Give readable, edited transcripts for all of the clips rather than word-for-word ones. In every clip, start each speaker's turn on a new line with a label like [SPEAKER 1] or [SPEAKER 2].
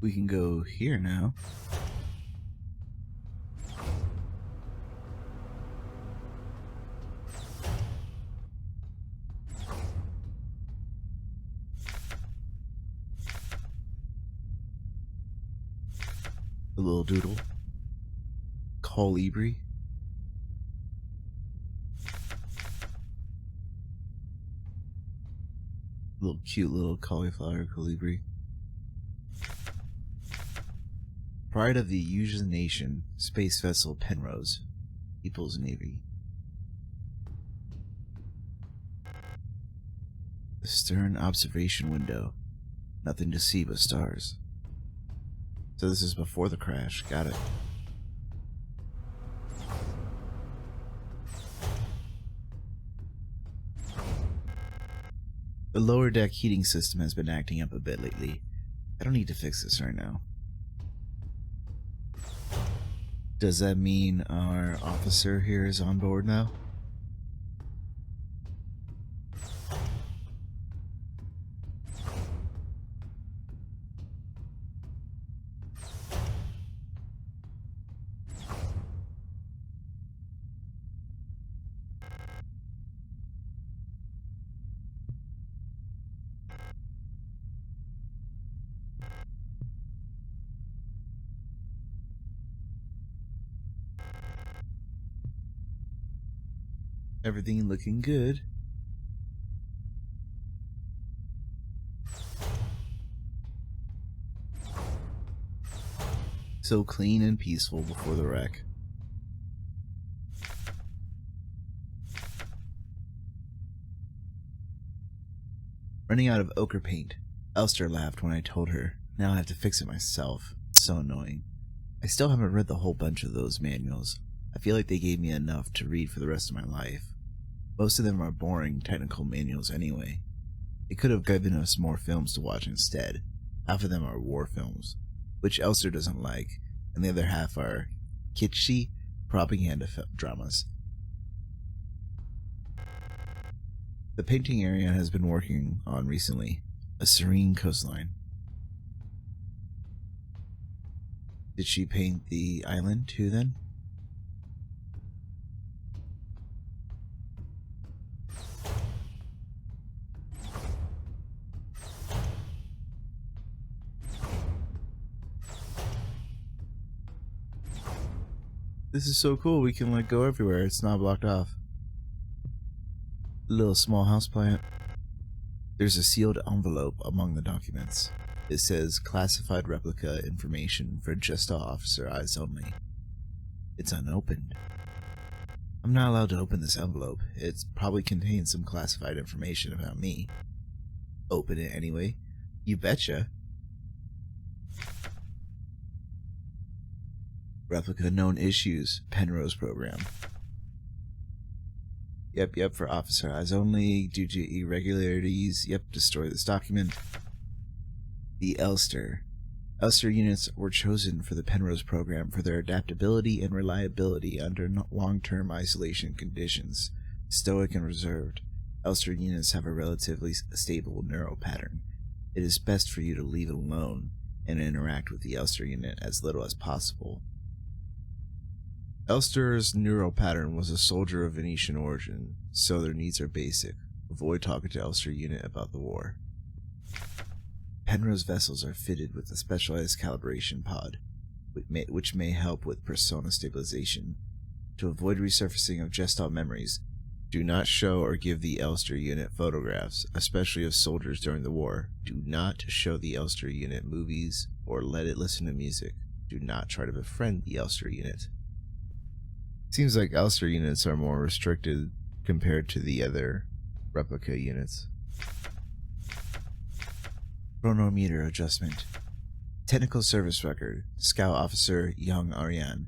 [SPEAKER 1] We can go here now. A little doodle. Colibri. Little cute little cauliflower colibri. Pride of the Usian Nation, space vessel Penrose, People's Navy. The stern observation window. Nothing to see but stars. So this is before the crash. Got it. The lower deck heating system has been acting up a bit lately. I don't need to fix this right now. Does that mean our officer here is on board now? Everything looking good. So clean and peaceful before the wreck. Running out of ochre paint. Elster laughed when I told her. Now I have to fix it myself. It's so annoying. I still haven't read the whole bunch of those manuals. I feel like they gave me enough to read for the rest of my life. Most of them are boring technical manuals anyway. They could have given us more films to watch instead. Half of them are war films, which Elster doesn't like, and the other half are kitschy propaganda dramas. The painting Ariane has been working on recently, a serene coastline. Did she paint the island too then? This is so cool, we can go everywhere, it's not blocked off. Little small houseplant. There's a sealed envelope among the documents. It says classified replica information for just officer eyes only. It's unopened. I'm not allowed to open this envelope. It probably contains some classified information about me. Open it anyway. You betcha. Replica known issues, Penrose program. Yep, for officer eyes only, due to irregularities. Yep, destroy this document. The Elster. Elster units were chosen for the Penrose program for their adaptability and reliability under long-term isolation conditions. Stoic and reserved, Elster units have a relatively stable neural pattern. It is best for you to leave it alone and interact with the Elster unit as little as possible. Elster's neural pattern was a soldier of Venetian origin, so their needs are basic. Avoid talking to Elster unit about the war. Penrose vessels are fitted with a specialized calibration pod, which may help with persona stabilization. To avoid resurfacing of Gestalt memories, do not show or give the Elster unit photographs, especially of soldiers during the war. Do not show the Elster unit movies or let it listen to music. Do not try to befriend the Elster unit. Seems like Elster units are more restricted compared to the other replica units. Chronometer adjustment. Technical service record. Scout Officer Young Ariane.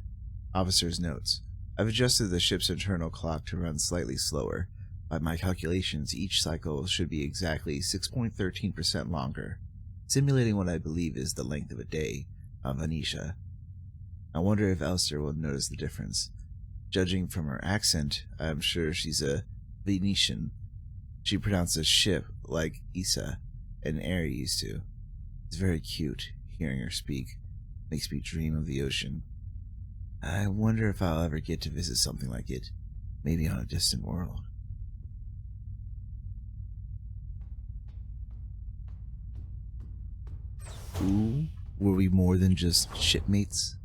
[SPEAKER 1] Officer's notes. I've adjusted the ship's internal clock to run slightly slower. By my calculations, each cycle should be exactly 6.13% longer, simulating what I believe is the length of a day on Venetia. I wonder if Elster will notice the difference. Judging from her accent, I am sure she's a Venetian. She pronounces ship like Isa and Air used to. It's very cute, Hearing her speak makes me dream of the ocean. I wonder if I'll ever get to visit something like it, maybe on a distant world. Ooh, were we more than just shipmates?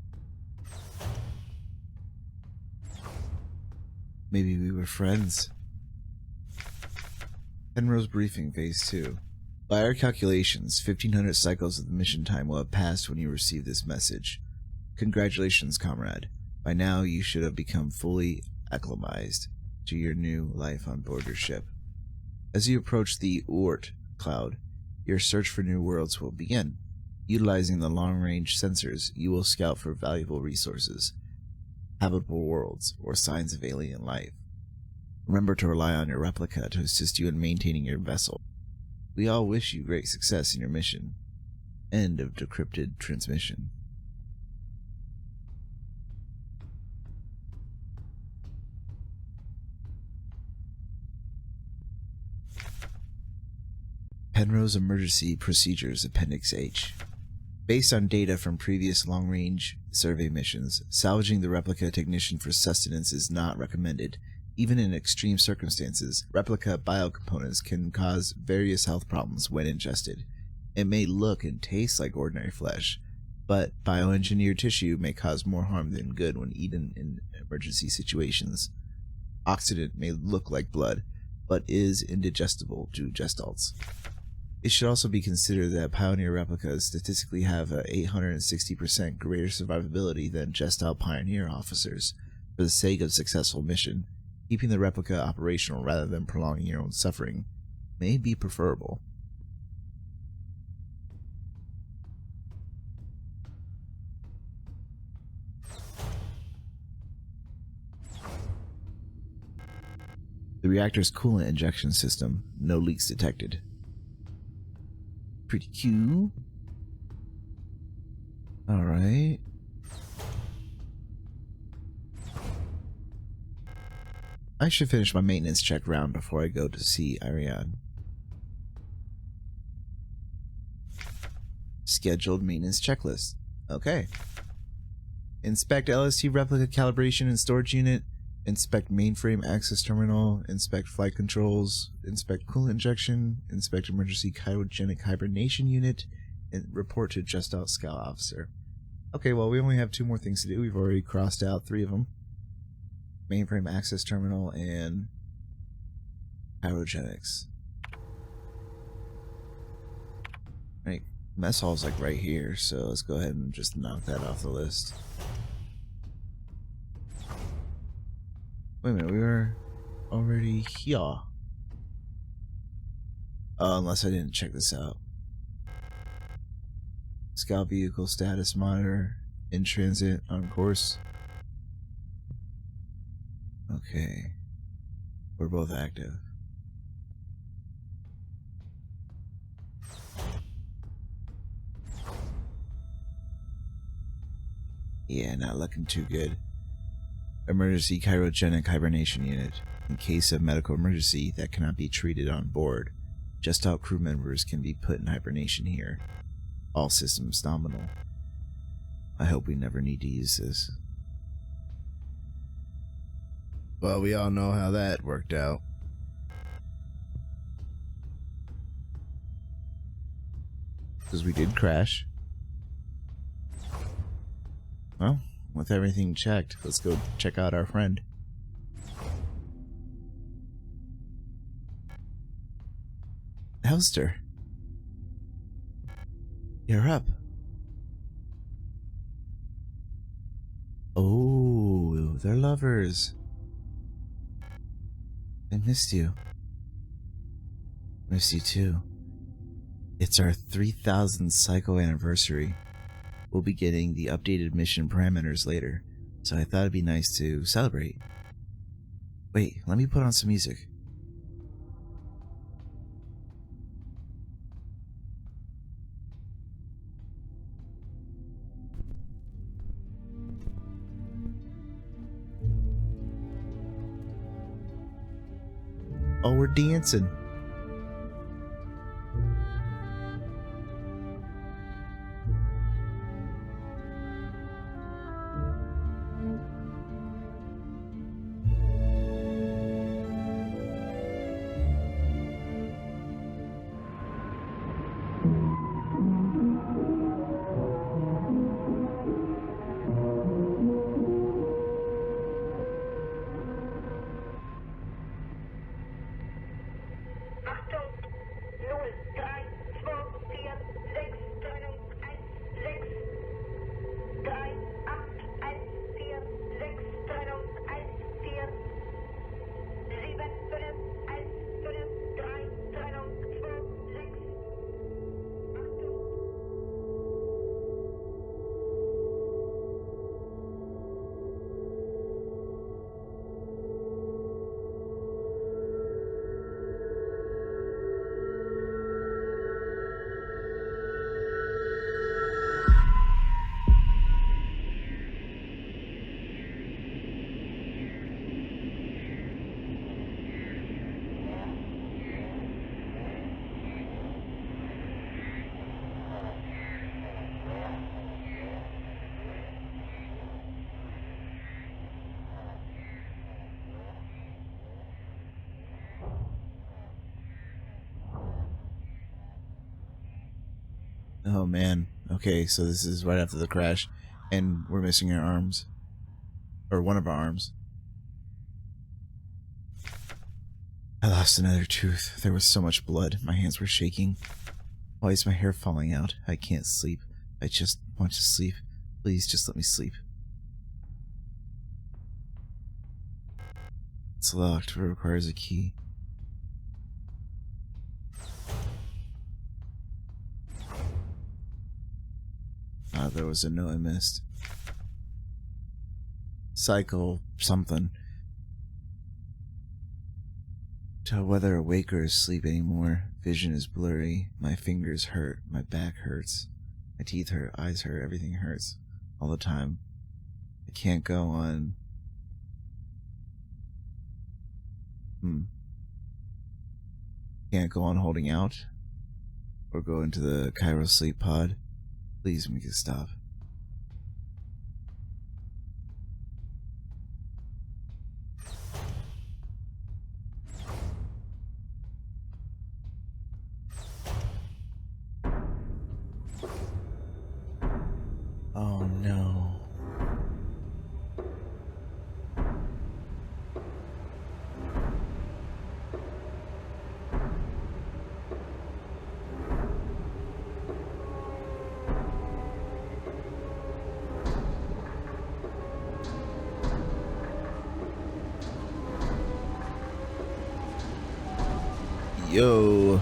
[SPEAKER 1] Maybe we were friends. Penrose briefing phase 2. By our calculations, 1500 cycles of the mission time will have passed when you receive this message. Congratulations, comrade. By now, you should have become fully acclimatized to your new life on board your ship. As you approach the Oort cloud, your search for new worlds will begin. Utilizing the long-range sensors, you will scout for valuable resources, habitable worlds, or signs of alien life. Remember to rely on your replica to assist you in maintaining your vessel. We all wish you great success in your mission. End of decrypted transmission. Penrose Emergency Procedures Appendix H. Based on data from previous long-range survey missions, salvaging the replica technician for sustenance is not recommended. Even in extreme circumstances, replica biocomponents can cause various health problems when ingested. It may look and taste like ordinary flesh, but bioengineered tissue may cause more harm than good when eaten in emergency situations. Oxidant may look like blood, but is indigestible to gestalts. It should also be considered that Pioneer replicas statistically have a 860% greater survivability than Gestalt Pioneer officers. For the sake of successful mission, keeping the replica operational rather than prolonging your own suffering may be preferable. The reactor's coolant injection system, no leaks detected. Pretty cute. Alright. I should finish my maintenance check round before I go to see Ariane. Scheduled maintenance checklist. Okay. Inspect LST replica calibration and storage unit. Inspect mainframe access terminal. Inspect flight controls. Inspect coolant injection. Inspect emergency cryogenic hibernation unit. And report to Gestalt Scout Officer. Okay, well, we only have 2 more things to do. We've already crossed out 3 of them. Mainframe access terminal and cryogenics. Right, mess hall's like right here, so let's go ahead and just knock that off the list. Wait a minute, we were already here. Unless I didn't check this out. Scout vehicle status monitor, in transit, on course. Okay. We're both active. Yeah, not looking too good. Emergency cryogenic hibernation unit. In case of medical emergency that cannot be treated on board, Gestalt crew members can be put in hibernation here. All systems nominal. I hope we never need to use this. Well, we all know how that worked out. Because we did crash. Well, with everything checked, let's go check out our friend. Elster. You're up. Oh, they're lovers. I missed you. Missed you too. It's our 3000th cycle anniversary. We'll be getting the updated mission parameters later, so I thought it'd be nice to celebrate. Wait, let me put on some music. Oh, we're dancing. Oh man. Okay, so this is right after the crash, and we're missing our arms. Or one of our arms. I lost another tooth. There was so much blood. My hands were shaking. Why is my hair falling out? I can't sleep. I just want to sleep. Please, just let me sleep. It's locked. It requires a key. Ah, there was a note I missed. Cycle something. To whether awake or asleep anymore. Vision is blurry. My fingers hurt. My back hurts. My teeth hurt. Eyes hurt. Everything hurts. All the time. I can't go on. Can't go on holding out. Or go into the Cairo sleep pod. Please make it stop. Oh no. Yo.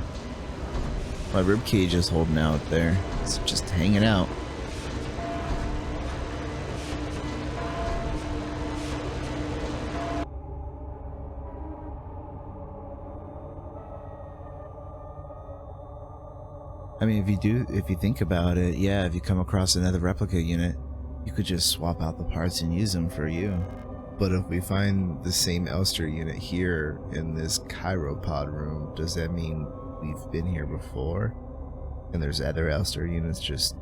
[SPEAKER 1] My ribcage is holding out there. It's just hanging out. I mean, if you think about it, yeah, if you come across another replica unit, you could just swap out the parts and use them for you. But if we find the same Elster unit here in this chiropod room, does that mean we've been here before? And there's other Elster units just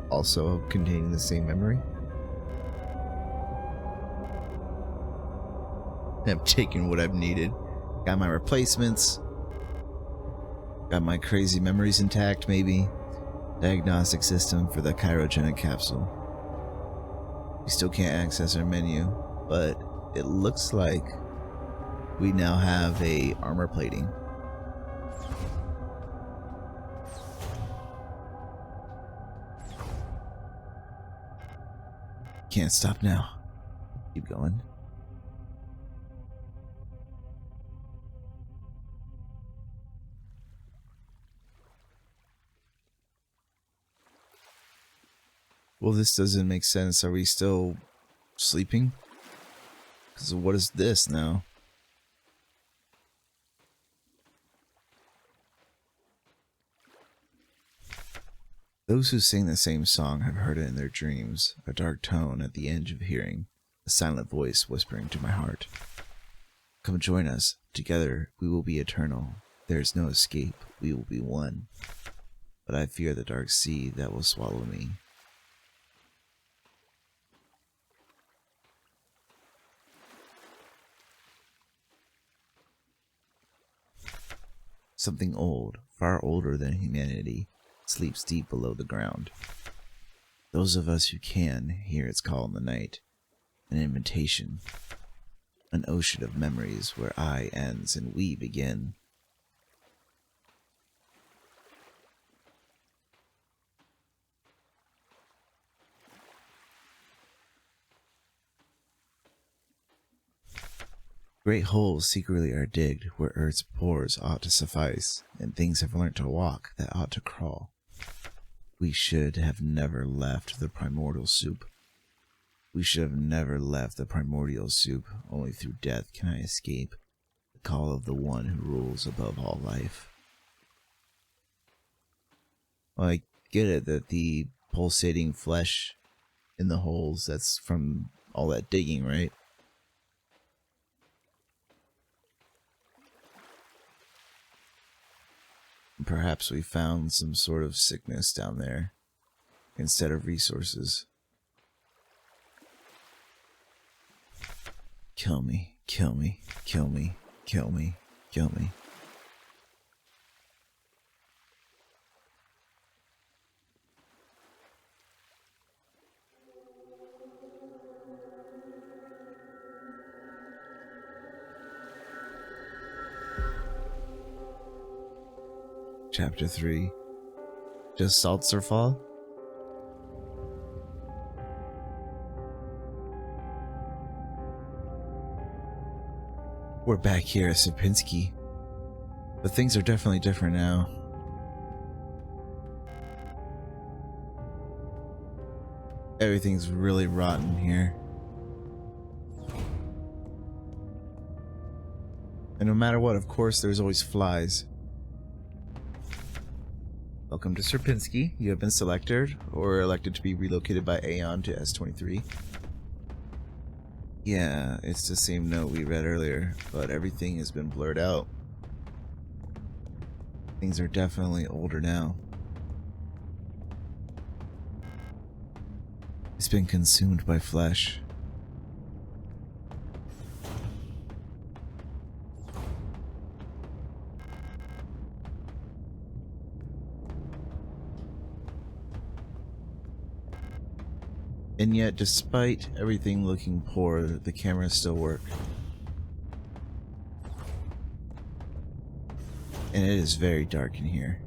[SPEAKER 1] also containing the same memory? I've taken what I've needed. Got my replacements. Got my crazy memories intact, maybe. Diagnostic system for the chirogenic capsule. We still can't access our menu, but it looks like we now have a armor plating. Can't stop now. Keep going. Well, this doesn't make sense. Are we still sleeping? Because what is this now? Those who sing the same song have heard it in their dreams, a dark tone at the edge of hearing, a silent voice whispering to my heart. Come join us. Together we will be eternal. There is no escape. We will be one. But I fear the dark sea that will swallow me. Something old, far older than humanity, sleeps deep below the ground. Those of us who can hear its call in the night, an invitation, an ocean of memories where I ends and we begin. Great holes secretly are digged where earth's pores ought to suffice, and things have learnt to walk that ought to crawl. We should have never left the primordial soup. We should have never left the primordial soup. Only through death can I escape the call of the one who rules above all life. Well, I get it that the pulsating flesh in the holes, that's from all that digging, right? Perhaps we found some sort of sickness down there instead of resources. Kill me, kill me, kill me, kill me, kill me. Chapter 3. Does Saltzer fall? We're back here at Sierpinski, but things are definitely different now. Everything's really rotten here. And no matter what, of course, there's always flies. Welcome to Sierpinski. You have been selected or elected to be relocated by Aeon to S23. Yeah, it's the same note we read earlier, but everything has been blurred out. Things are definitely older now. It's been consumed by flesh. And yet, despite everything looking poor, the cameras still work. And it is very dark in here.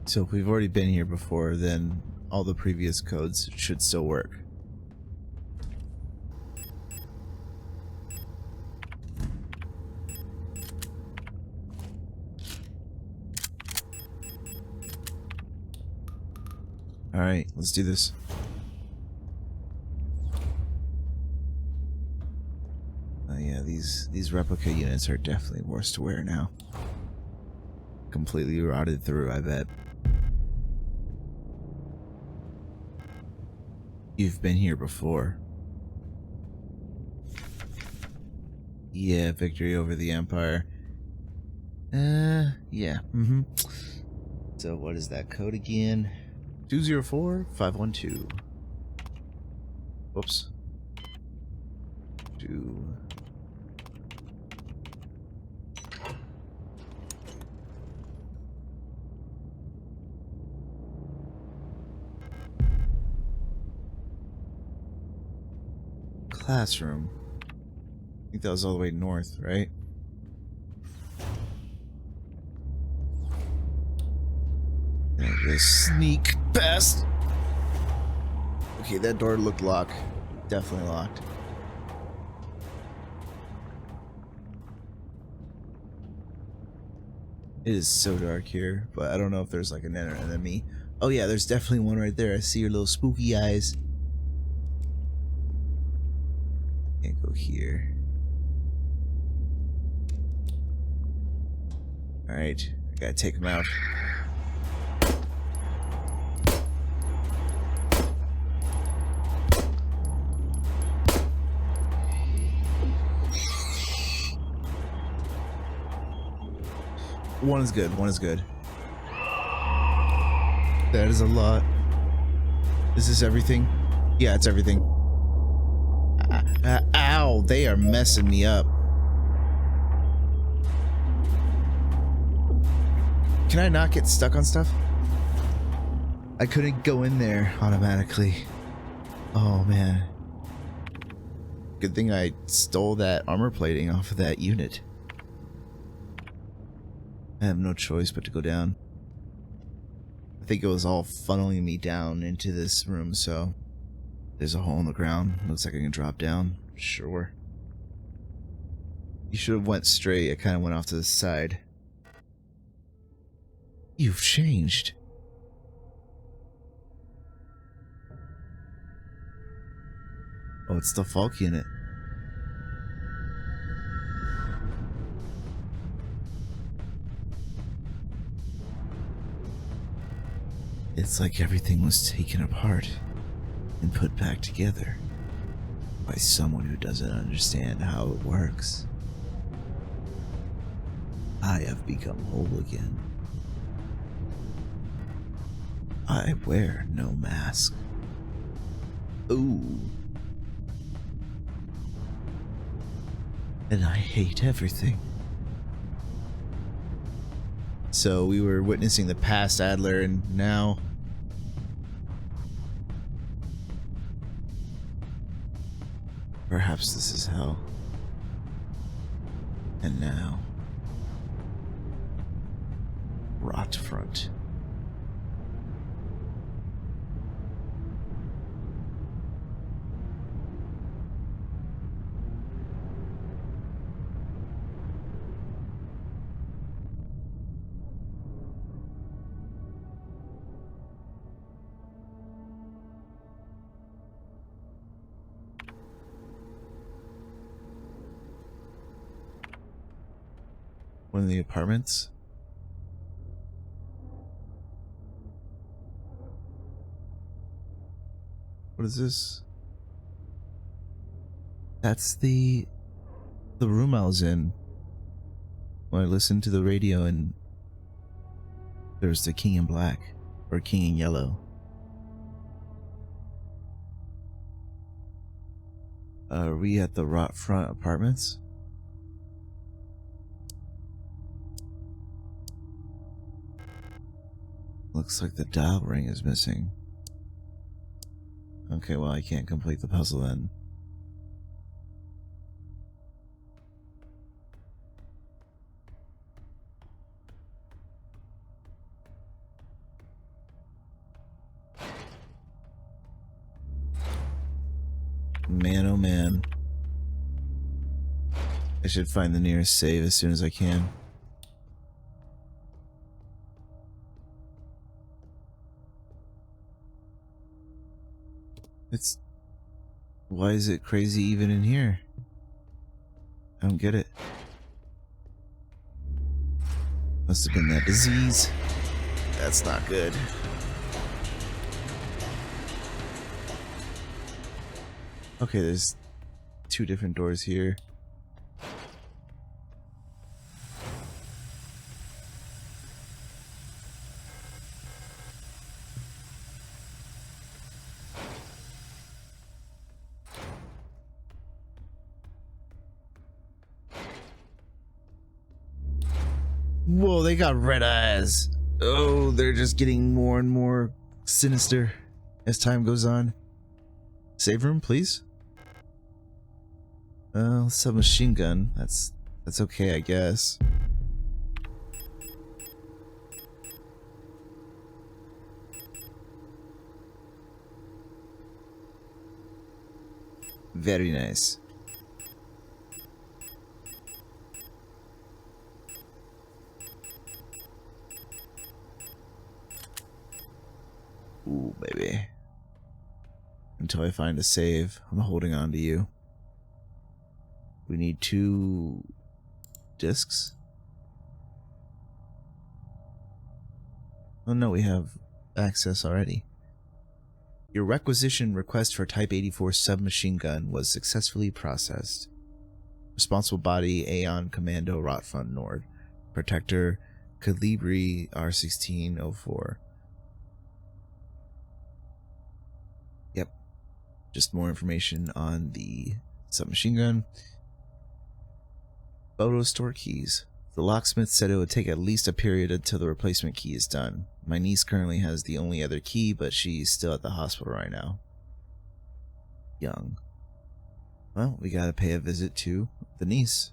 [SPEAKER 1] So if we've already been here before, then all the previous codes should still work. Alright, let's do this. Yeah, these replica units are definitely worse to wear now. Completely rotted through, I bet. You've been here before. Yeah, victory over the Empire. Yeah, So what is that code again? 204-512. Whoops. 2... Classroom. I think that was all the way north, right? And I just sneak past. Okay, that door looked locked. Definitely locked. It is so dark here, but I don't know if there's like an enemy. Oh yeah, there's definitely one right there. I see your little spooky eyes. Can't go here. Alright, I gotta take him out. One is good, one is good. That is a lot. Is this everything? Yeah, it's everything. Ow, they are messing me up. Can I not get stuck on stuff? I couldn't go in there automatically. Oh man. Good thing I stole that armor plating off of that unit. I have no choice but to go down. I think it was all funneling me down into this room, so there's a hole in the ground. Looks like I can drop down. Sure. You should have went straight. I kind of went off to the side. You've changed. Oh, it's the Falk unit. It's like everything was taken apart and put back together by someone who doesn't understand how it works. I have become whole again. I wear no mask. Ooh. And I hate everything. So we were witnessing the past Adler, and now... perhaps this is hell. And now... Rot Front. One of the apartments. What is this? That's the room I was in when I listened to the radio, and there's the King in Black or King in Yellow. Are we at the Rot Front apartments? Looks like the dial ring is missing. Okay, well, I can't complete the puzzle then. Man, oh man. I should find the nearest save as soon as I can. Why is it crazy even in here? I don't get it. Must have been that disease. That's not good. Okay, there's 2 different doors here. Whoa, they got red eyes. Oh, they're just getting more and more sinister as time goes on. Save room, please. Submachine gun. That's okay, I guess. Very nice. Ooh, baby. Until I find a save, I'm holding on to you. We need 2 discs. Oh no, we have access already. Your requisition request for Type 84 submachine gun was successfully processed. Responsible body, Aeon Commando Rotfront Nord. Protector, Calibri R1604. Yep. Just more information on the submachine gun. Photo store keys. The locksmith said it would take at least a period until the replacement key is done. My niece currently has the only other key, but she's still at the hospital right now. Young. Well, we gotta pay a visit to the niece.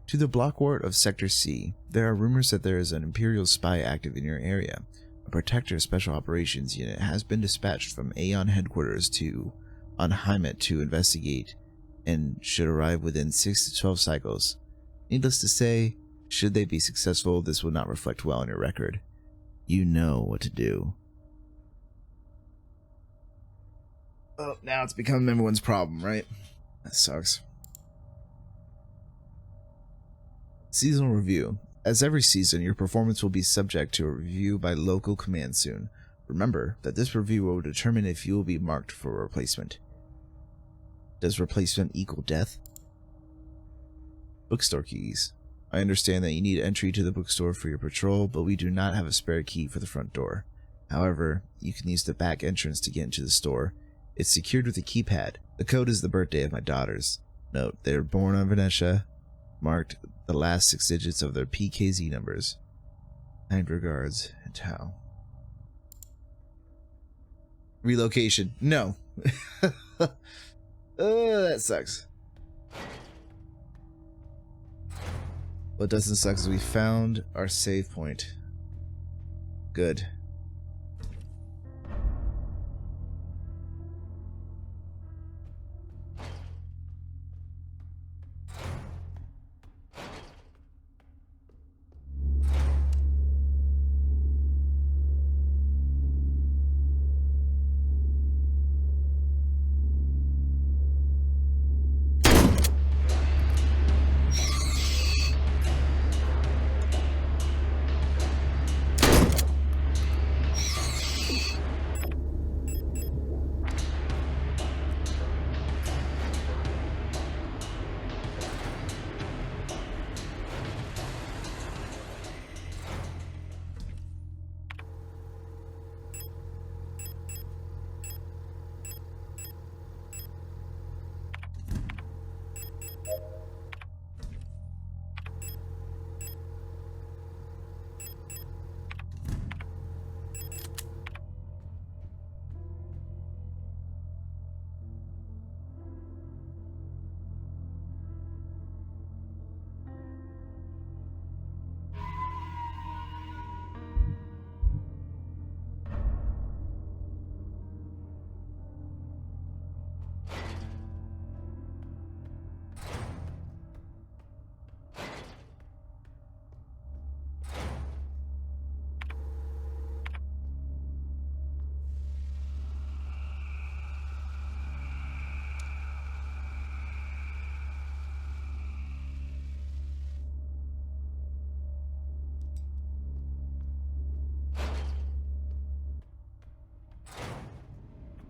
[SPEAKER 1] To the block ward of Sector C, there are rumors that there is an Imperial spy active in your area. A Protector Special Operations unit has been dispatched from Aeon headquarters on Heimet to investigate, and should arrive within 6 to 12 cycles. Needless to say, should they be successful, this will not reflect well on your record. You know what to do. Oh, now it's becoming everyone's problem, right? That sucks. Seasonal review. As every season, your performance will be subject to a review by local command soon. Remember that this review will determine if you will be marked for a replacement. Does replacement equal death? Bookstore keys. I understand that you need entry to the bookstore for your patrol, but we do not have a spare key for the front door. However, you can use the back entrance to get into the store. It's secured with a keypad. The code is the birthday of my daughters. Note, they were born on Venetia, marked the last 6 digits of their PKZ numbers. Kind regards, Tao. Relocation. No. That sucks. What doesn't suck is we found our save point. Good.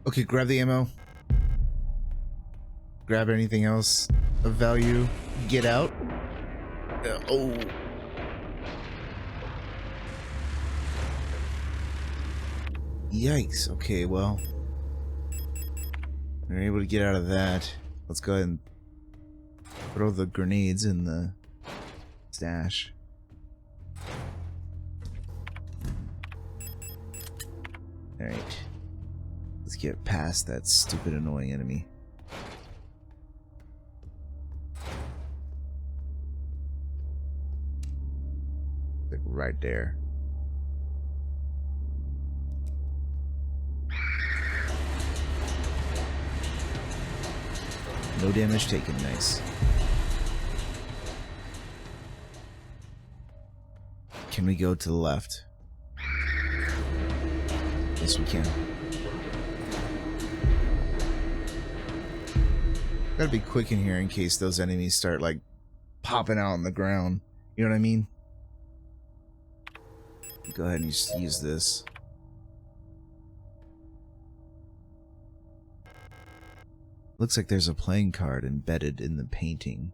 [SPEAKER 1] Okay, grab the ammo. Grab anything else of value. Get out. Oh. Yikes. Okay, well. We're able to get out of that. Let's go ahead and throw the grenades in the stash. Alright. Let's get past that stupid, annoying enemy. Like right there. No damage taken, nice. Can we go to the left? Yes, we can. Gotta be quick in here in case those enemies start like popping out on the ground. You know what I mean? Go ahead and just use this. Looks like there's a playing card embedded in the painting.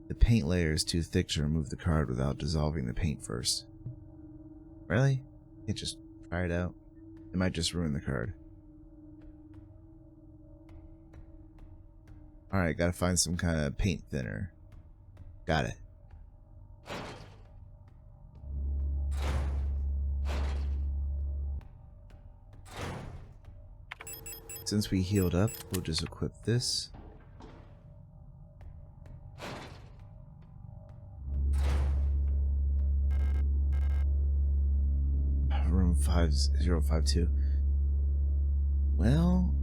[SPEAKER 1] The paint layer is too thick to remove the card without dissolving the paint first. Really? Can't just try it out? It might just ruin the card. Alright, gotta find some kind of paint thinner. Got it. Since we healed up, we'll just equip this. Room 5052. Well,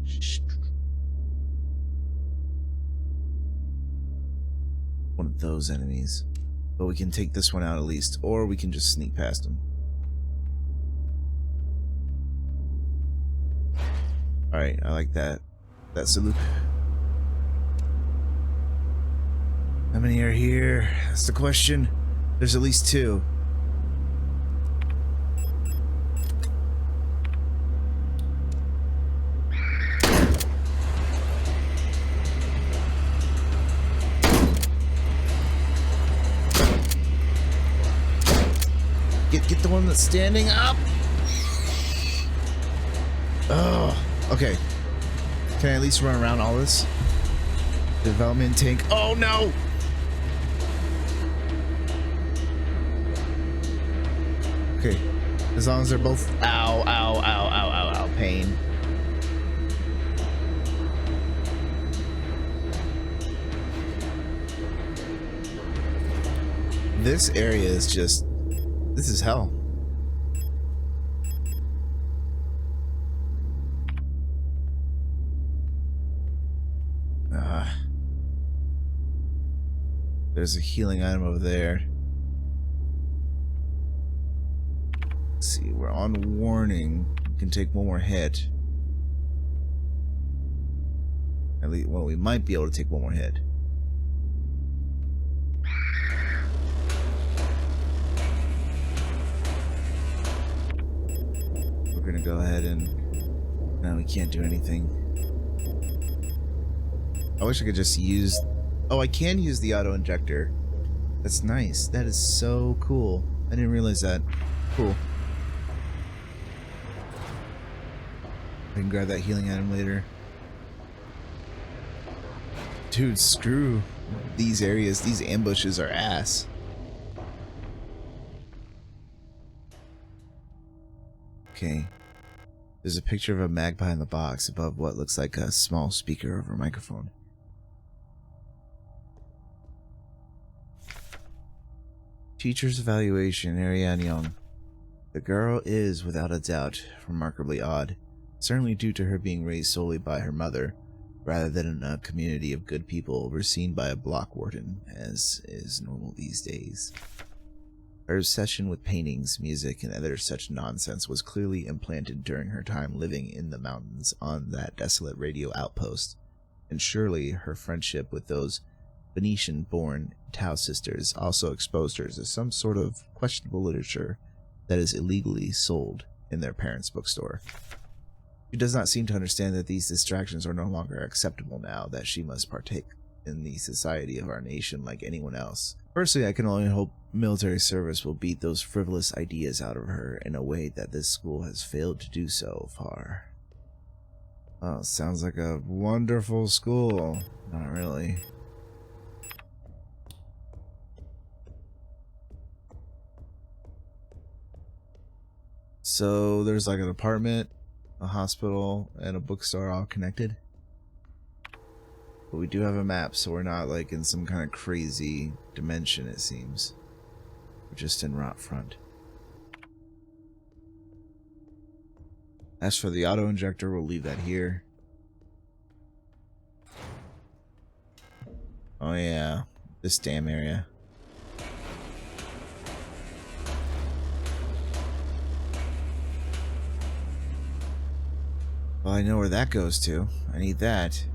[SPEAKER 1] one of those enemies. But we can take this one out at least, or we can just sneak past him. Alright, I like that. That salute. How many are here? That's the question. There's at least 2. Get the one that's standing up. Oh, okay. Can I at least run around all this? Development tank. Oh no! Okay. As long as they're both. Ow, ow, ow, ow, ow, ow. Pain. This area is just. This is hell. There's a healing item over there. Let's see, we're on warning. We can take one more hit. At least, well, we might be able to take one more hit. We're gonna go ahead and... No, we can't do anything. I wish I could just use... Oh, I can use the auto injector. That's nice. That is so cool. I didn't realize that. Cool. I can grab that healing item later. Dude, screw these areas. These ambushes are ass. Okay. There's a picture of a magpie in the box above what looks like a small speaker over a microphone. Teacher's evaluation, Ariane Young. The girl is, without a doubt, remarkably odd, certainly due to her being raised solely by her mother, rather than in a community of good people overseen by a block warden, as is normal these days. Her obsession with paintings, music, and other such nonsense was clearly implanted during her time living in the mountains on that desolate radio outpost, and surely her friendship with those Venetian-born Tao sisters also exposed her to some sort of questionable literature that is illegally sold in their parents' bookstore. She does not seem to understand that these distractions are no longer acceptable now that she must partake in the society of our nation like anyone else. Personally, I can only hope military service will beat those frivolous ideas out of her in a way that this school has failed to do so far. Oh, sounds like a wonderful school. Not really. So there's like an apartment, a hospital, and a bookstore all connected. But we do have a map, so we're not like in some kind of crazy dimension, it seems. We're just in Rot Front. As for the auto injector, we'll leave that here. Oh yeah, this damn area. Well, I know where that goes to. I need that.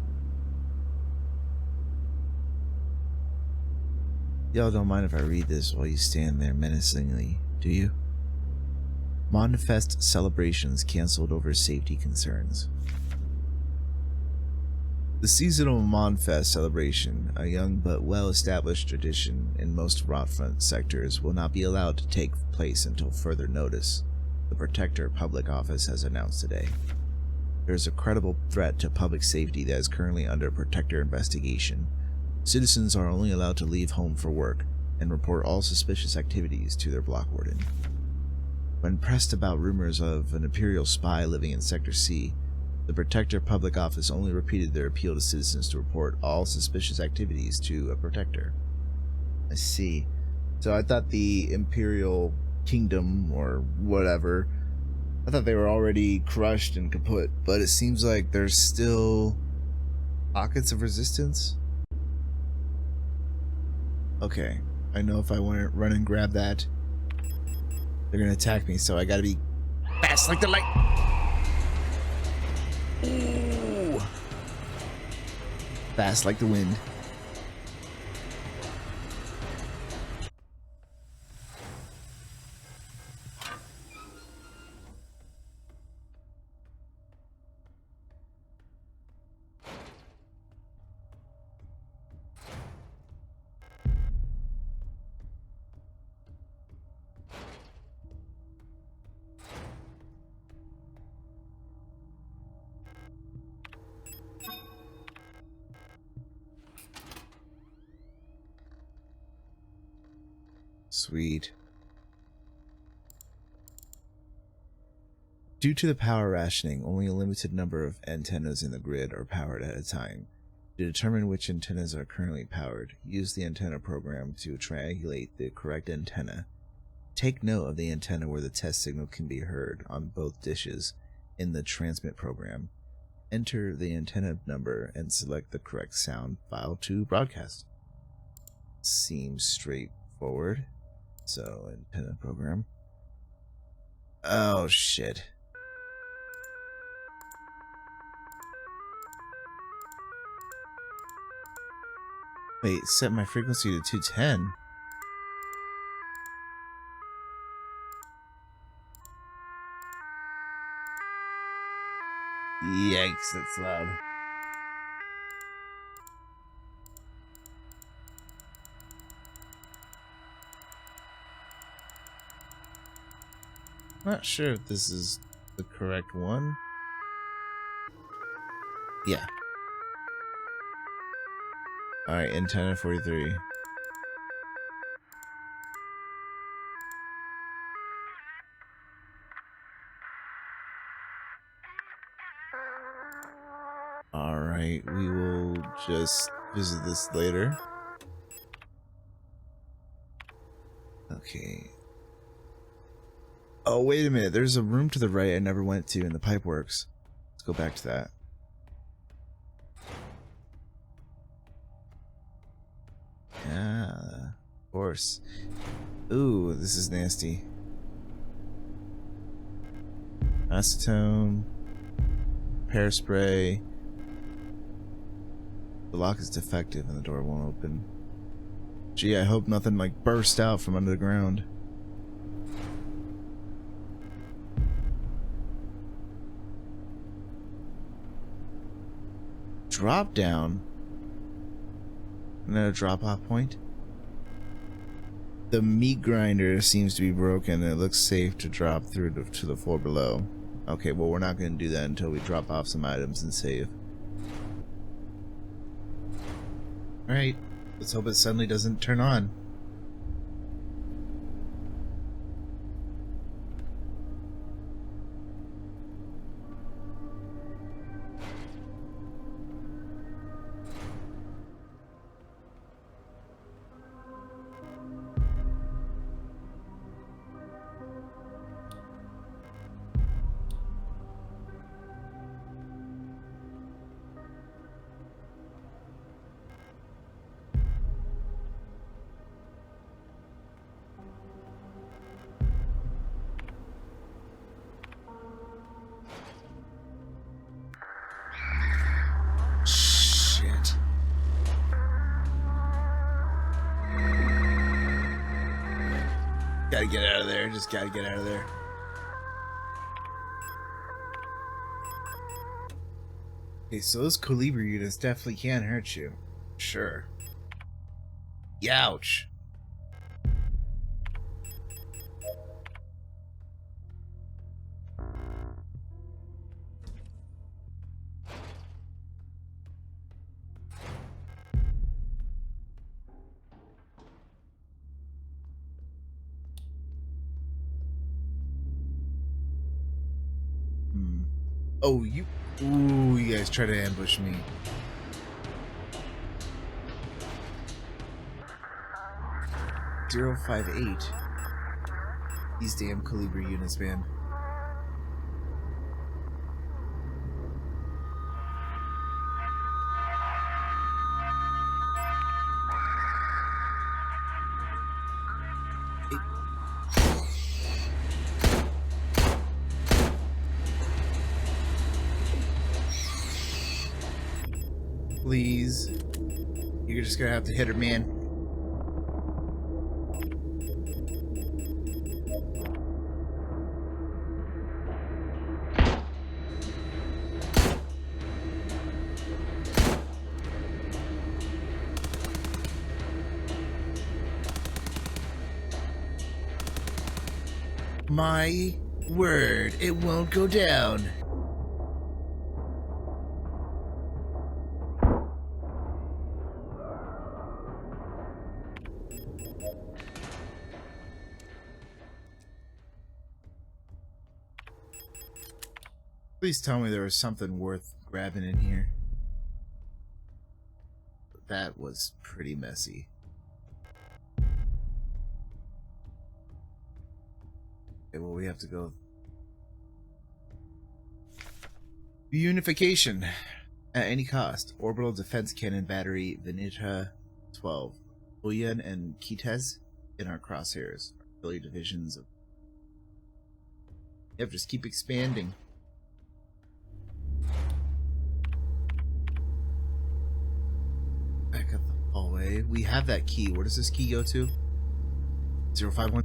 [SPEAKER 1] Y'all don't mind if I read this while you stand there menacingly, do you? Monfest celebrations canceled over safety concerns. The seasonal Monfest celebration, a young but well-established tradition in most Rotfront sectors, will not be allowed to take place until further notice, the Protector Public Office has announced today. There is a credible threat to public safety that is currently under Protector investigation. Citizens are only allowed to leave home for work and report all suspicious activities to their block warden. When pressed about rumors of an Imperial spy living in Sector C, the Protector Public Office only repeated their appeal to citizens to report all suspicious activities to a Protector. I see. So I thought the Imperial Kingdom, or whatever, I thought they were already crushed and kaput, but it seems like there's still pockets of resistance. Okay, I know if I want to run and grab that, they're gonna attack me, so I gotta be fast like the light. Ooh. Fast like the wind. Sweet. Due to the power rationing, only a limited number of antennas in the grid are powered at a time. To determine which antennas are currently powered, use the antenna program to triangulate the correct antenna. Take note of the antenna where the test signal can be heard on both dishes in the transmit program. Enter the antenna number and select the correct sound file to broadcast. Seems straightforward. So, antenna program. Oh, shit. Wait, set my frequency to 210. Yikes, that's loud. Not sure if this is the correct one. Yeah. Alright, antenna 43. Alright, we will just visit this later. Okay. Oh, wait a minute. There's a room to the right I never went to in the pipeworks. Let's go back to that. Yeah, of course. Ooh, this is nasty. Acetone. Pear spray. The lock is defective and the door won't open. Gee, I hope nothing like burst out from under the ground. Drop down. Another drop off point. The meat grinder seems to be broken and it looks safe to drop through to the floor below. Okay, well, we're not going to do that until we drop off some items and save. Alright, let's hope it suddenly doesn't turn on. Gotta get out of there. Just gotta get out of there. Okay, so those Colibri units definitely can hurt you. Sure. Youch. Oh, you... Ooh, you guys try to ambush me. .058. These damn Colibri units, man. Please. You're just gonna have to hit her, man. My word, it won't go down. Please tell me there was something worth grabbing in here. That was pretty messy. Okay, well, we have to go. Reunification. At any cost. Orbital Defense Cannon Battery Veneta 12. Bullion and Kitez in our crosshairs. Auxiliary divisions of. Yep, just keep expanding. Back up the hallway. We have that key. Where does this key go to? 051.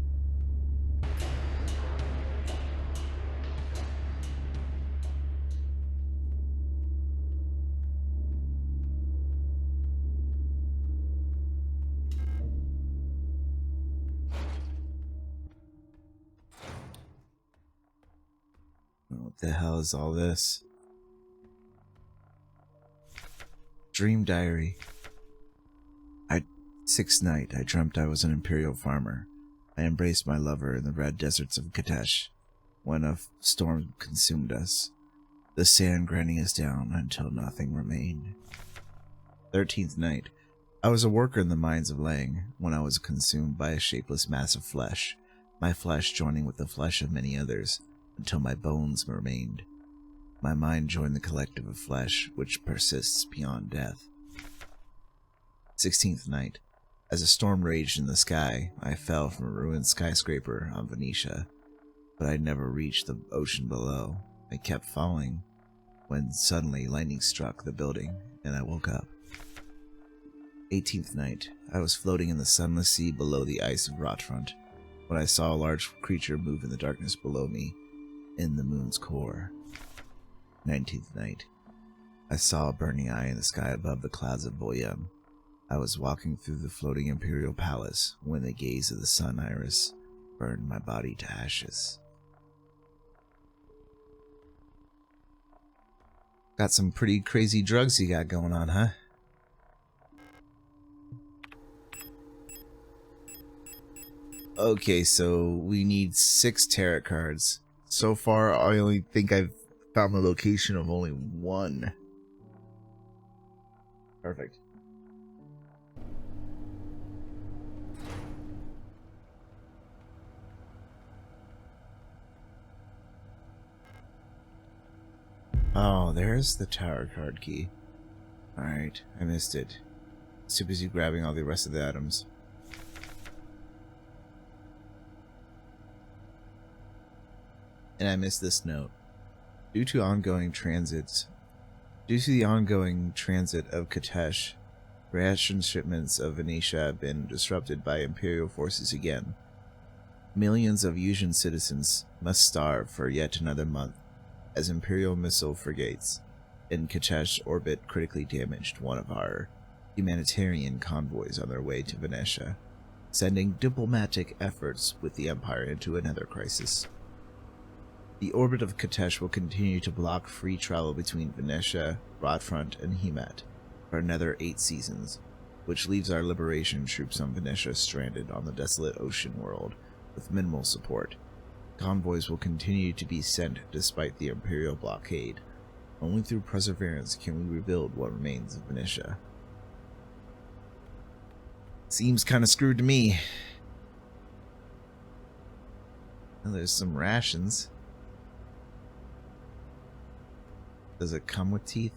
[SPEAKER 1] What the hell is all this? Dream diary. 6th night, I dreamt I was an imperial farmer. I embraced my lover in the red deserts of Katesh when a storm consumed us, the sand grinding us down until nothing remained. 13th night, I was a worker in the mines of Lang when I was consumed by a shapeless mass of flesh, my flesh joining with the flesh of many others until my bones remained. My mind joined the collective of flesh which persists beyond death. 16th night, as a storm raged in the sky, I fell from a ruined skyscraper on Venetia, but I never reached the ocean below. I kept falling when suddenly lightning struck the building and I woke up. 18th night, I was floating in the sunless sea below the ice of Rotfront when I saw a large creature move in the darkness below me in the moon's core. 19th night, I saw a burning eye in the sky above the clouds of Boyum. I was walking through the floating imperial palace when the gaze of the sun iris burned my body to ashes. Got some pretty crazy drugs you got going on, huh? Okay, so we need 6 tarot cards. So far, I only think I've found the location of only 1. Perfect. Oh, there's the tower card key. Alright, I missed it. Too busy grabbing all the rest of the items. And I missed this note. Due to the ongoing transit of Katesh, ration shipments of Venetia have been disrupted by Imperial forces again. Millions of Yuuzhan citizens must starve for yet another month, as Imperial missile frigates in Katesh orbit critically damaged one of our humanitarian convoys on their way to Venetia, sending diplomatic efforts with the Empire into another crisis. The orbit of Katesh will continue to block free travel between Venetia, Rotfront, and Hemat for another 8 seasons, which leaves our liberation troops on Venetia stranded on the desolate ocean world with minimal support. Convoys will continue to be sent despite the Imperial blockade. Only through perseverance can we rebuild what remains of Venetia. Seems kind of screwed to me. Well, there's some rations. Does it come with teeth?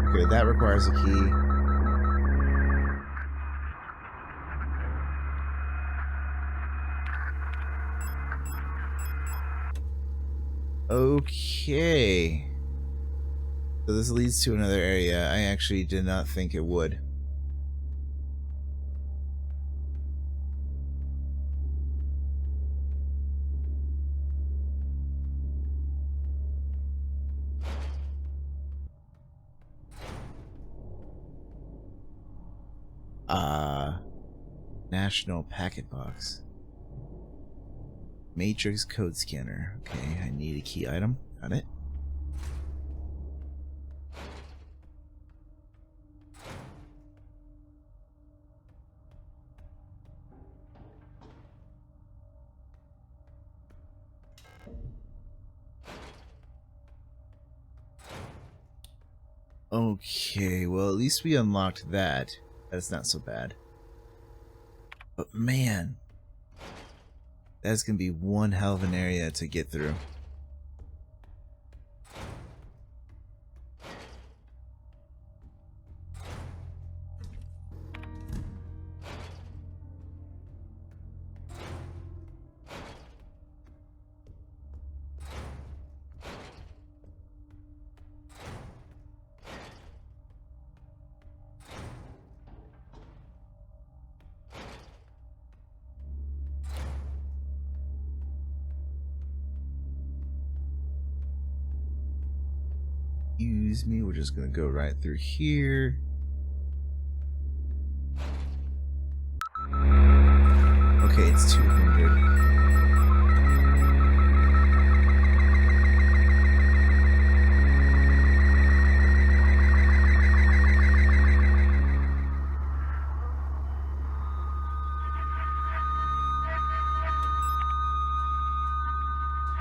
[SPEAKER 1] Okay, that requires a key. Okay. So this leads to another area. I actually did not think it would. National Packet Box. Matrix code scanner. Okay, I need a key item. Got it. Okay, well, at least we unlocked that. That's not so bad. But man, that's gonna be one hell of an area to get through. Excuse me, we're just gonna go right through here. Okay, it's 200.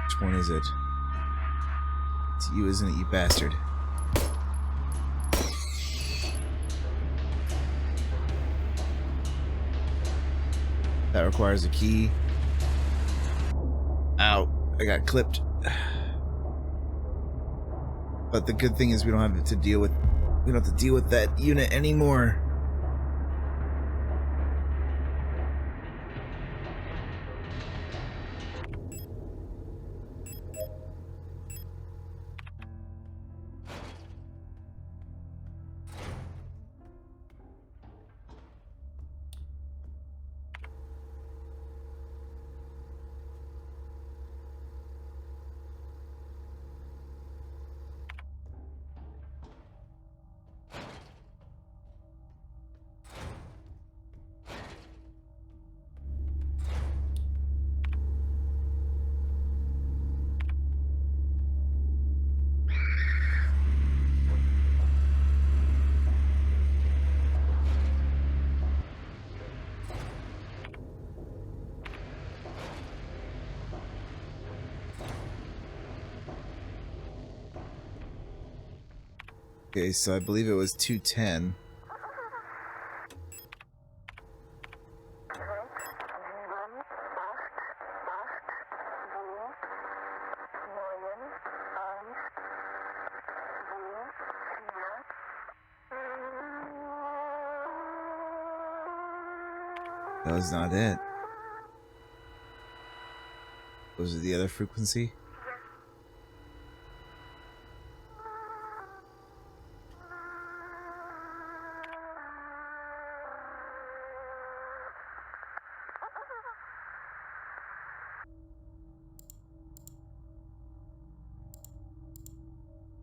[SPEAKER 1] Which one is it? It's you, isn't it, you bastard? That requires a key. Ow, I got clipped. But the good thing is we don't have to deal with that unit anymore. Okay, so I believe it was 210. That was not it. Was it the other frequency?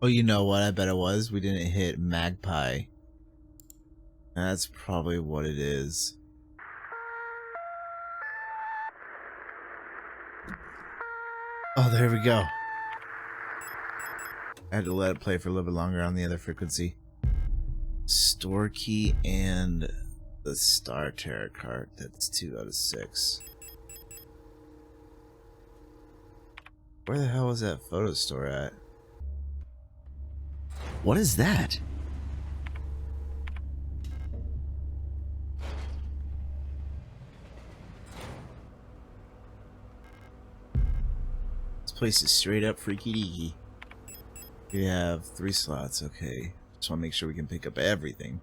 [SPEAKER 1] Oh, you know what? I bet it was. We didn't hit Magpie. That's probably what it is. Oh, there we go. I had to let it play for a little bit longer on the other frequency. Store key and the Star Terror card. That's 2 out of 6. Where the hell was that photo store at? What is that? This place is straight up freaky deaky. We have 3 slots, okay. Just want to make sure we can pick up everything.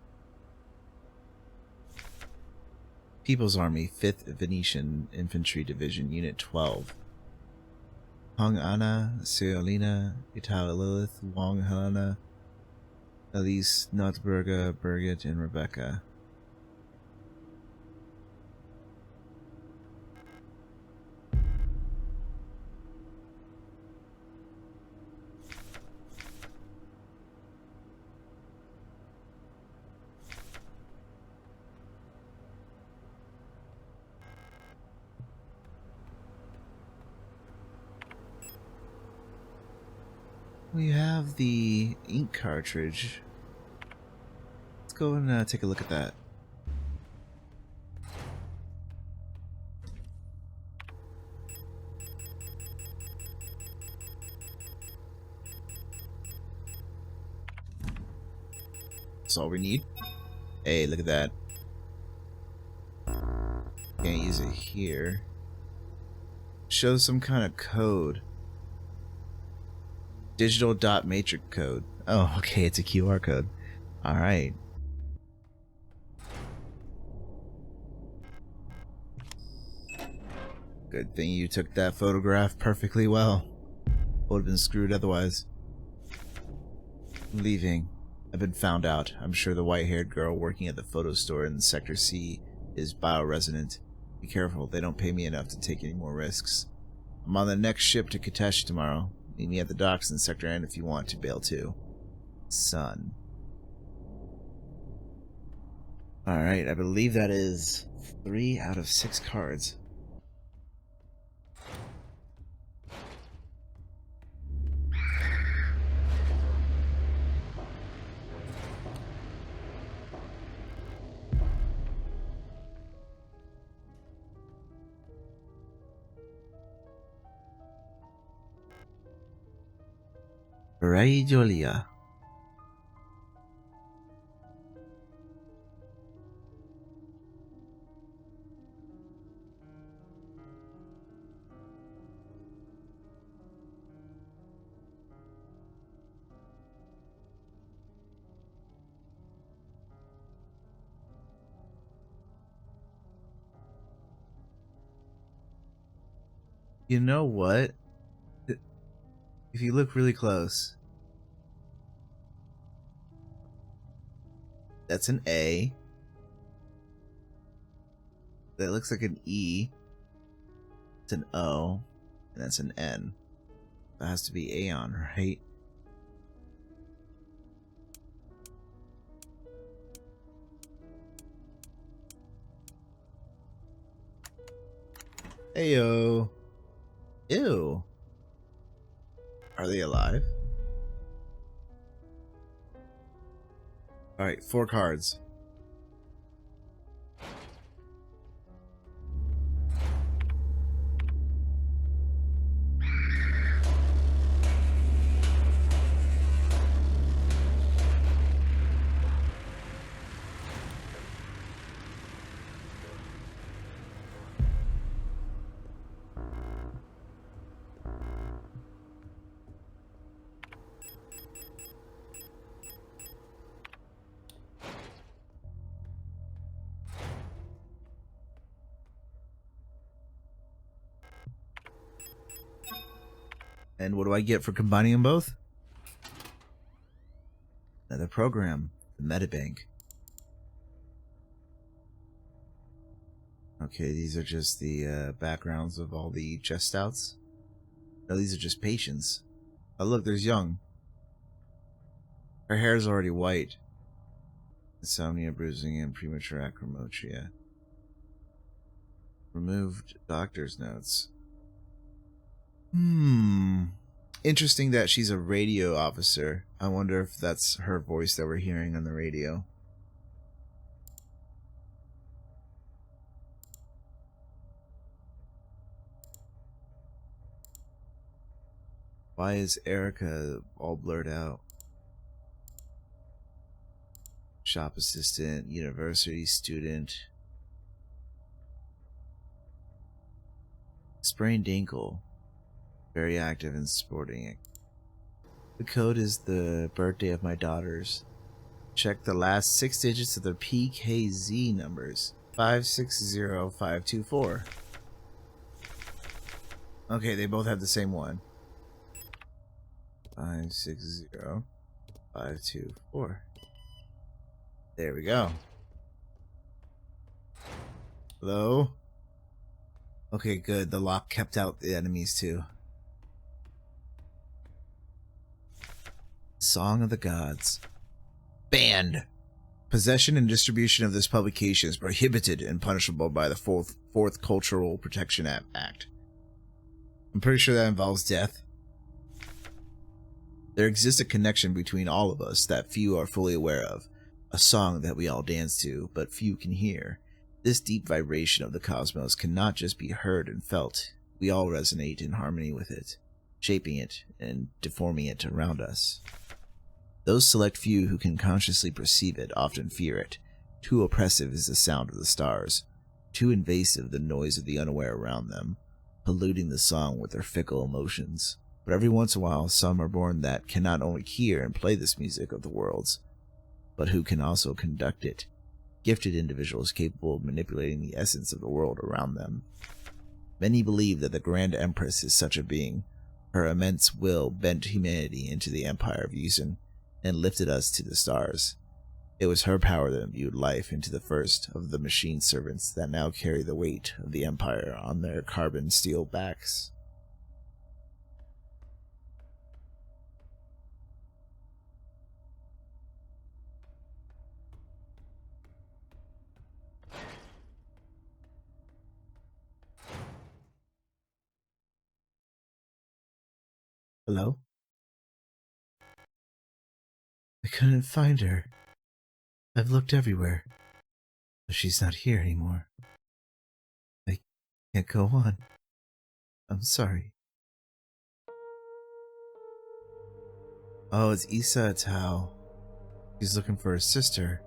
[SPEAKER 1] People's Army, 5th Venetian Infantry Division, Unit 12. Hung Anna, Ciolina, Itala Lilith, Wong Helena, Elise, Notburga, Birgit, and Rebecca. we have the ink cartridge. Let's go and take a look at that. That's all we need. Hey, look at that. Can't use it here. Shows some kind of code. Digital dot matrix code. Oh, okay, it's a QR code. Alright. Good thing you took that photograph perfectly well. Would have been screwed otherwise. Leaving. I've been found out. I'm sure the white-haired girl working at the photo store in Sector C is bioresonant. Be careful, they don't pay me enough to take any more risks. I'm on the next ship to Katashi tomorrow. Meet me at the docks in Sector N if you want to bail too. Son. Alright, I believe that is 3 out of 6 cards. Raidolia. You know what? If you look really close, that's an A. That looks like an E. It's an O. And that's an N. That has to be Aeon, right? Heyo. Ew. Are they alive? Alright, 4 cards. And what do I get for combining them both? Another program, the Metabank. Okay, these are just the backgrounds of all the chest outs. No, these are just patients. Oh look, there's Young. Her hair is already white. Insomnia, bruising, and premature acromegalia. Removed doctor's notes. Interesting that she's a radio officer. I wonder if that's her voice that we're hearing on the radio. Why is Erica all blurred out? Shop assistant, university student. Sprained ankle. Very active in sporting. The code is the birthday of my daughters. Check the last 6 digits of the PKZ numbers. 560524. Okay, they both have the same one. 560524. There we go. Hello? Okay, good. The lock kept out the enemies too. Song of the Gods. Banned. Possession and distribution of this publication is prohibited and punishable by the Fourth Cultural Protection Act. I'm pretty sure that involves death. There exists a connection between all of us that few are fully aware of, a song that we all dance to, but few can hear. This deep vibration of the cosmos cannot just be heard and felt. We all resonate in harmony with it, shaping it and deforming it around us. Those select few who can consciously perceive it often fear it. Too oppressive is the sound of the stars, too invasive the noise of the unaware around them, polluting the song with their fickle emotions. But every once in a while, some are born that can not only hear and play this music of the worlds, but who can also conduct it. Gifted individuals capable of manipulating the essence of the world around them. Many believe that the Grand Empress is such a being. Her immense will bent humanity into the empire of Yuuzhan and lifted us to the stars. It was her power that imbued life into the first of the machine servants that now carry the weight of the empire on their carbon steel backs. Hello? I couldn't find her. I've looked everywhere, but she's not here anymore. I can't go on. I'm sorry. Oh, it's Issa Tao. She's looking for her sister.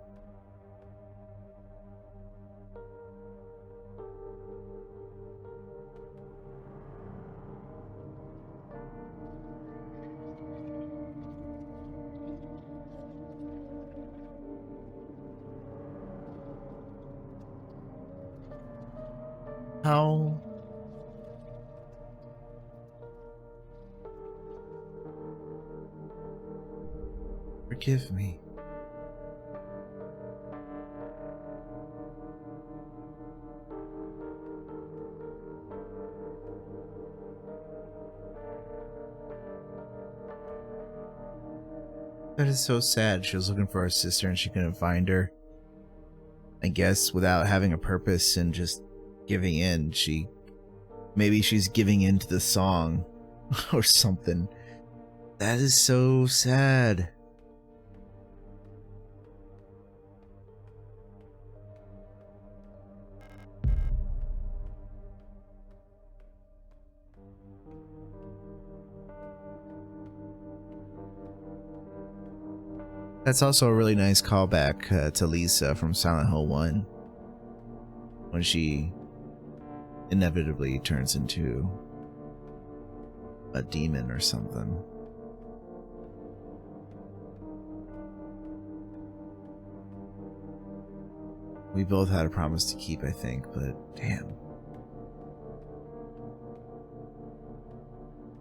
[SPEAKER 1] How? Forgive me. That is so sad. She was looking for her sister and she couldn't find her. I guess without having a purpose and just giving in, maybe she's giving in to the song or something. That is so sad. That's also a really nice callback to Lisa from Silent Hill 1, when she inevitably turns into a demon or something. We both had a promise to keep, I think, but damn.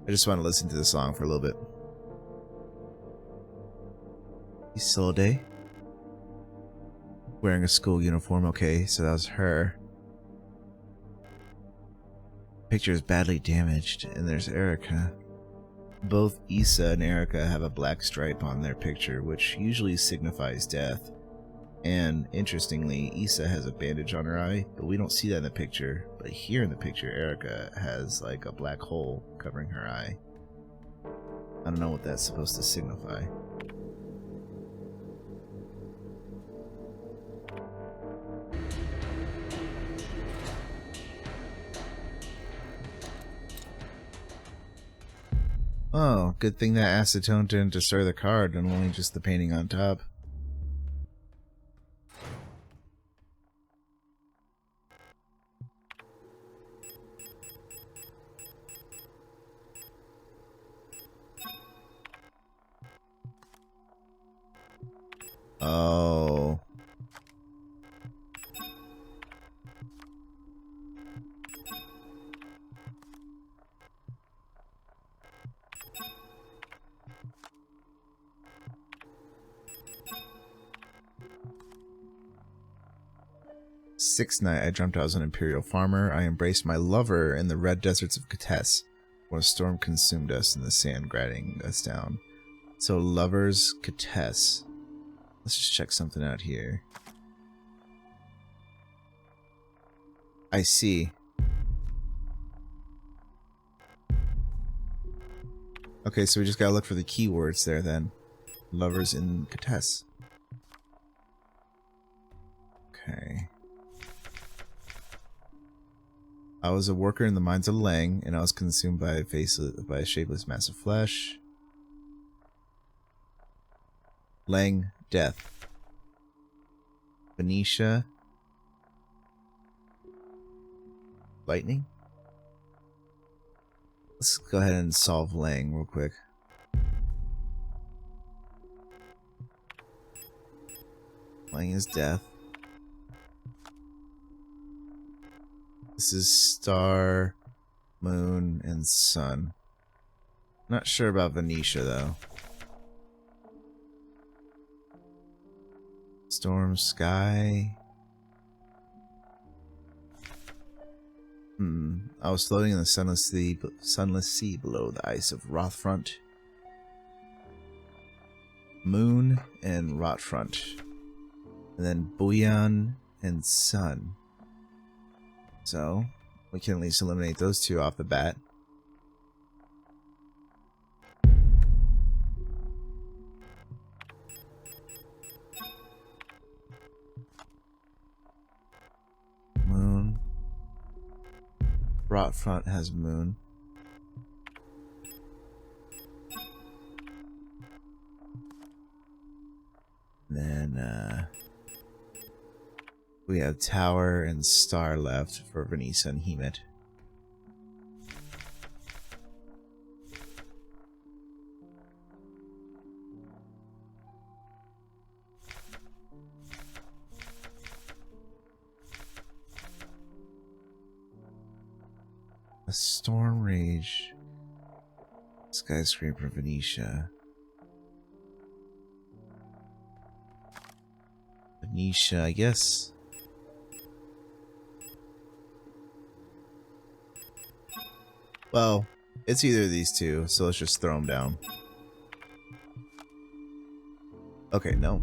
[SPEAKER 1] I just want to listen to the song for a little bit. Isolde? Wearing a school uniform, okay, so that was her. Picture is badly damaged, and there's Erica. Both Issa and Erica have a black stripe on their picture, which usually signifies death. And interestingly, Issa has a bandage on her eye, but we don't see that in the picture. But here in the picture, Erica has like a black hole covering her eye. I don't know what that's supposed to signify. Oh, good thing that acetone didn't destroy the card and only just the painting on top. Oh. Sixth night, I dreamt I was an imperial farmer. I embraced my lover in the red deserts of Kates when a storm consumed us and the sand grinding us down. So, lovers, Kates. Let's just check something out here. I see. Okay, so we just gotta look for the keywords there then. Lovers in Kates. Okay. I was a worker in the mines of Lang, and I was consumed by a shapeless mass of flesh. Lang, death. Venetia. Lightning? Let's go ahead and solve Lang real quick. Lang is death. This is star, moon, and sun. Not sure about Venetia though. Storm, sky. I was floating in the sunless sea below the ice of Rothfront. Moon and Rotfront. And then Bouillon and sun. So, we can at least eliminate those two off the bat. Moon. Rotfront has moon. And then, we have Tower and Star left for Venetia and Hemet. A Storm Rage. Skyscraper Venetia. Venetia, I guess. Well, it's either of these two, so let's just throw them down. Okay, no.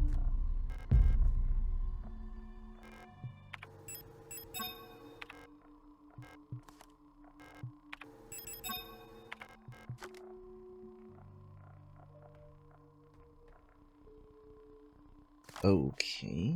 [SPEAKER 1] Okay.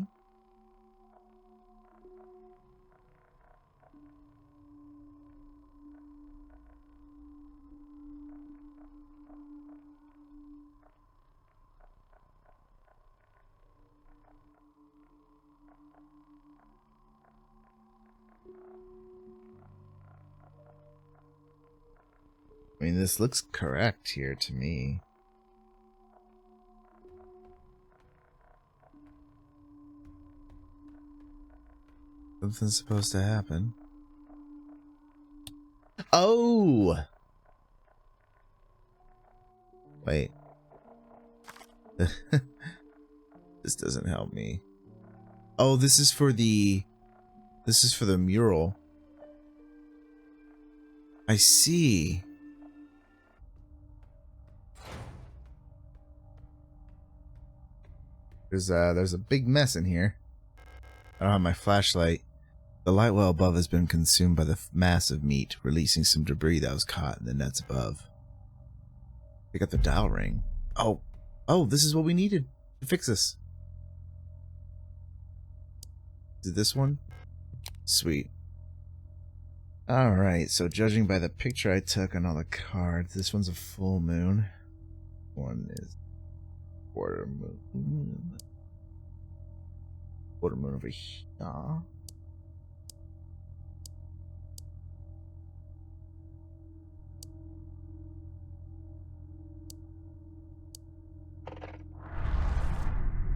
[SPEAKER 1] I mean, this looks correct here to me. Something's supposed to happen. Oh! Wait. This doesn't help me. Oh, this is for the mural. I see. There's a big mess in here. I don't have my flashlight. The light well above has been consumed by the mass of meat, releasing some debris that was caught in the nets above. Pick up the dial ring. Oh, this is what we needed to fix this. Is it this one? Sweet. Alright, so judging by the picture I took on all the cards, this one's a full moon. One is quarter moon. Quarter moon over here.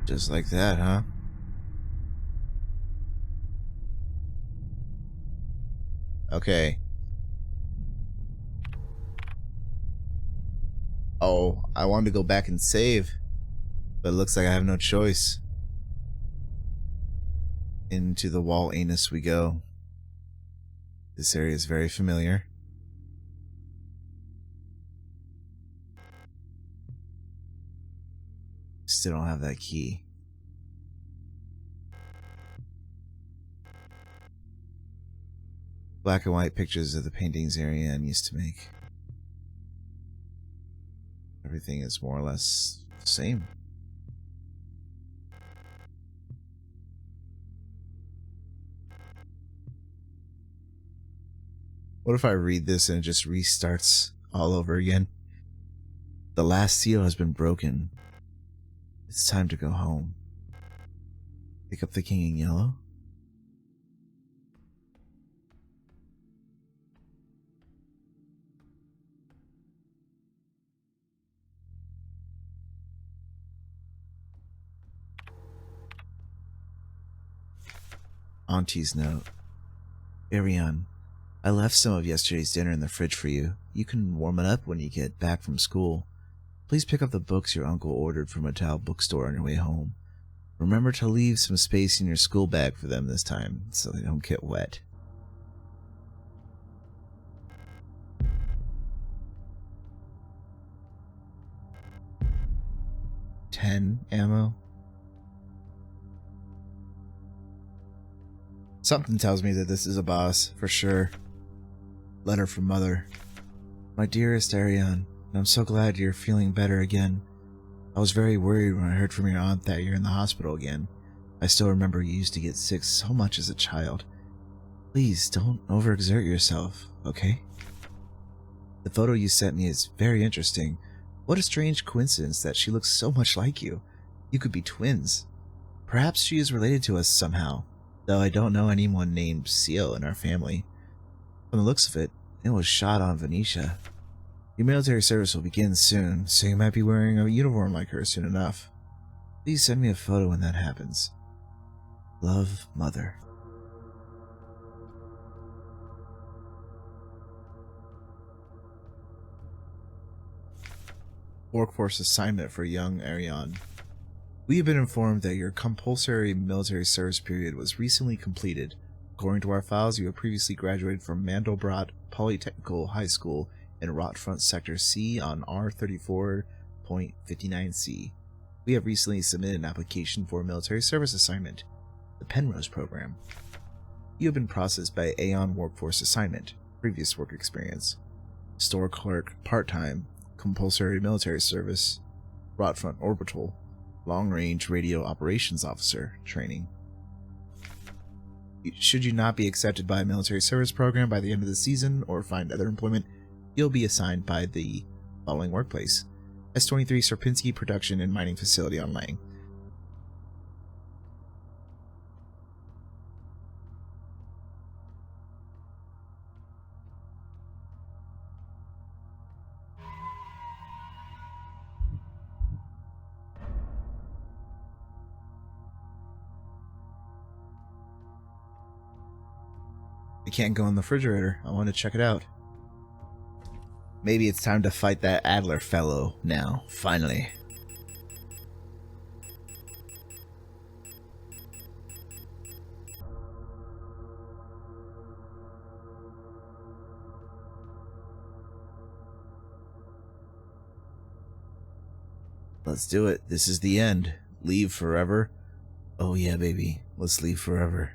[SPEAKER 1] Just like that, huh? Okay. Oh, I wanted to go back and save, but it looks like I have no choice. Into the wall anus we go. This area is very familiar. Still don't have that key. Black and white pictures of the paintings Ariane used to make. Everything is more or less the same. What if I read this and it just restarts all over again? The last seal has been broken. It's time to go home. Pick up the king in yellow. Auntie's note. Ariane, I left some of yesterday's dinner in the fridge for you. You can warm it up when you get back from school. Please pick up the books your uncle ordered from a Tao bookstore on your way home. Remember to leave some space in your school bag for them this time, so they don't get wet. $10 ammo? Something tells me that this is a boss, for sure. Letter from Mother. My dearest Ariane, I'm so glad you're feeling better again. I was very worried when I heard from your aunt that you're in the hospital again. I still remember you used to get sick so much as a child. Please don't overexert yourself, okay? The photo you sent me is very interesting. What a strange coincidence that she looks so much like you. You could be twins. Perhaps she is related to us somehow, though I don't know anyone named Seal in our family. From the looks of it, it was shot on Venetia. Your military service will begin soon, so you might be wearing a uniform like her soon enough. Please send me a photo when that happens. Love, Mother. Workforce assignment for young Ariane. We have been informed that your compulsory military service period was recently completed. According to our files, you have previously graduated from Mandelbrot Polytechnical High School in Rotfront Sector C on R34.59C. We have recently submitted an application for a military service assignment, the Penrose program. You have been processed by Aeon Workforce Assignment, previous work experience, store clerk part-time, compulsory military service, Rotfront Orbital, long-range radio operations officer training. Should you not be accepted by a military service program by the end of the season or find other employment, you'll be assigned by the following workplace: S23 Sierpinski Production and Mining Facility on Lang. It can't go in the refrigerator. I want to check it out. Maybe it's time to fight that Adler fellow now, finally. Let's do it. This is the end. Leave forever. Oh yeah, baby. Let's leave forever.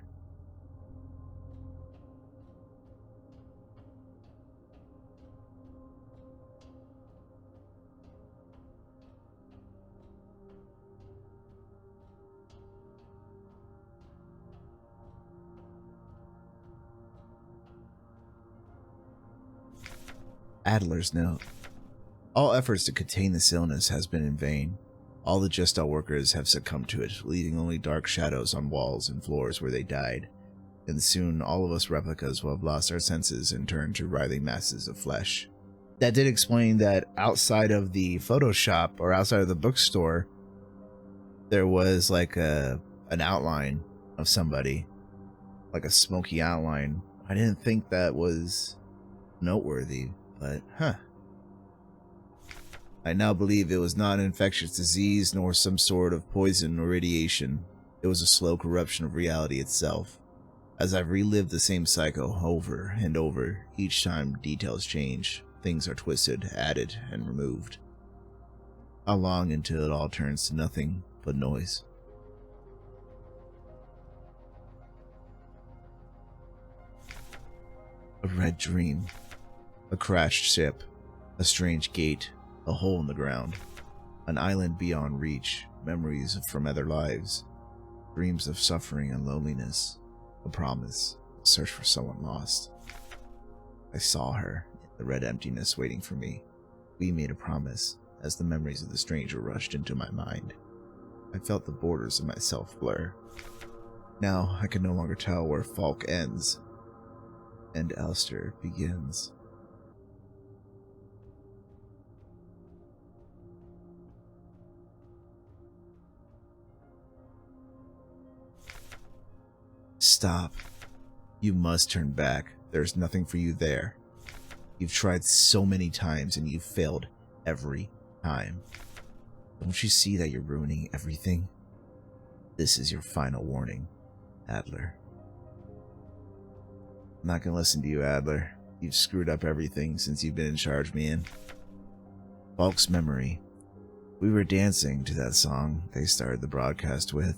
[SPEAKER 1] Adler's note. All efforts to contain this illness has been in vain. All the Gestal workers have succumbed to it, leaving only dark shadows on walls and floors where they died. And soon all of us replicas will have lost our senses and turned to writhing masses of flesh. That did explain that outside of the Photoshop, or outside of the bookstore, there was like an outline of somebody. Like a smoky outline. I didn't think that was noteworthy. But, I now believe it was not an infectious disease nor some sort of poison or radiation. It was a slow corruption of reality itself. As I've relived the same cycle over and over, each time details change, things are twisted, added, and removed. How long until it all turns to nothing but noise? A red dream. A crashed ship, a strange gate, A hole in the ground. An island beyond reach. Memories from other lives. Dreams of suffering and loneliness. A promise. A search for someone lost. I saw her, in the red emptiness waiting for me. We made a promise, as the memories of the stranger rushed into my mind. I felt the borders of myself blur. Now I could no longer tell where Falk ends and Elster begins. Stop. You must turn back. There's nothing for you there. You've tried so many times and you've failed every time. Don't you see that you're ruining everything? This is your final warning, Adler. I'm not gonna listen to you, Adler. You've screwed up everything since you've been in charge, man. Falk's memory. We were dancing to that song they started the broadcast with.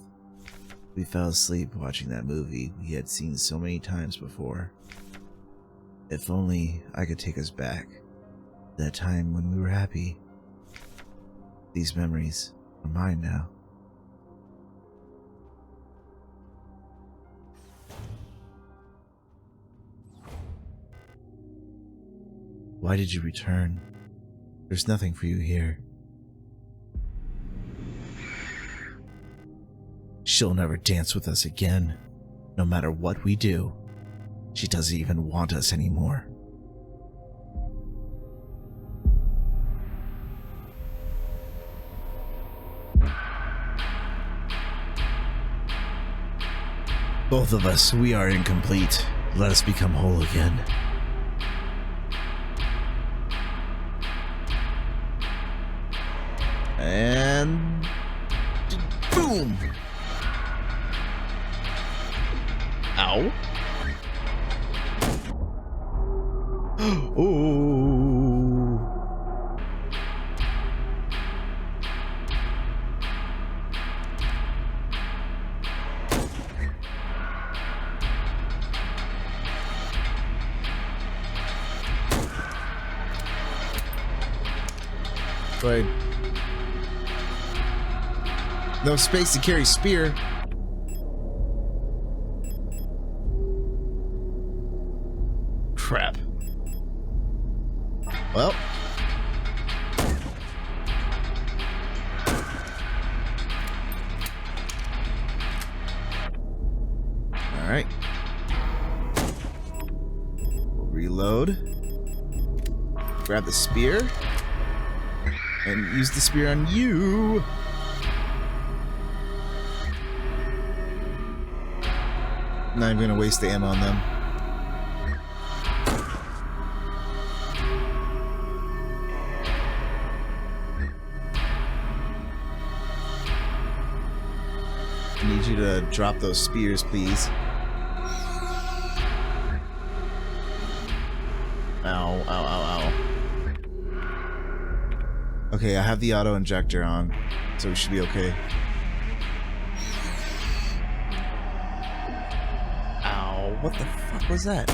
[SPEAKER 1] We fell asleep watching that movie we had seen so many times before. If only I could take us back to that time when we were happy. These memories are mine now. Why did you return? There's nothing for you here. She'll never dance with us again, no matter what we do. She doesn't even want us anymore. Both of us, we are incomplete. Let us become whole again. And boom! Ow. Oh. But no space to carry spear. Crap. Well. Alright. We'll reload. Grab the spear. And use the spear on you. Not even gonna waste the ammo on them. I need you to drop those spears, please. Ow, ow, ow, ow. Okay, I have the auto injector on, so we should be okay. Ow, what the fuck was that?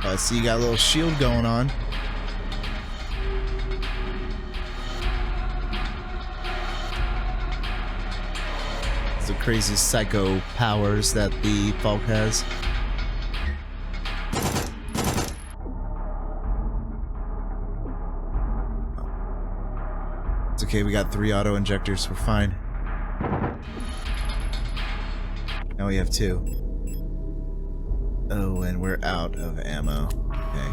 [SPEAKER 1] I see you got a little shield going on. It's the crazy psycho powers that the Falk has. It's okay, we got 3 auto injectors, we're fine. Now we have 2. Oh, and we're out of ammo. Okay.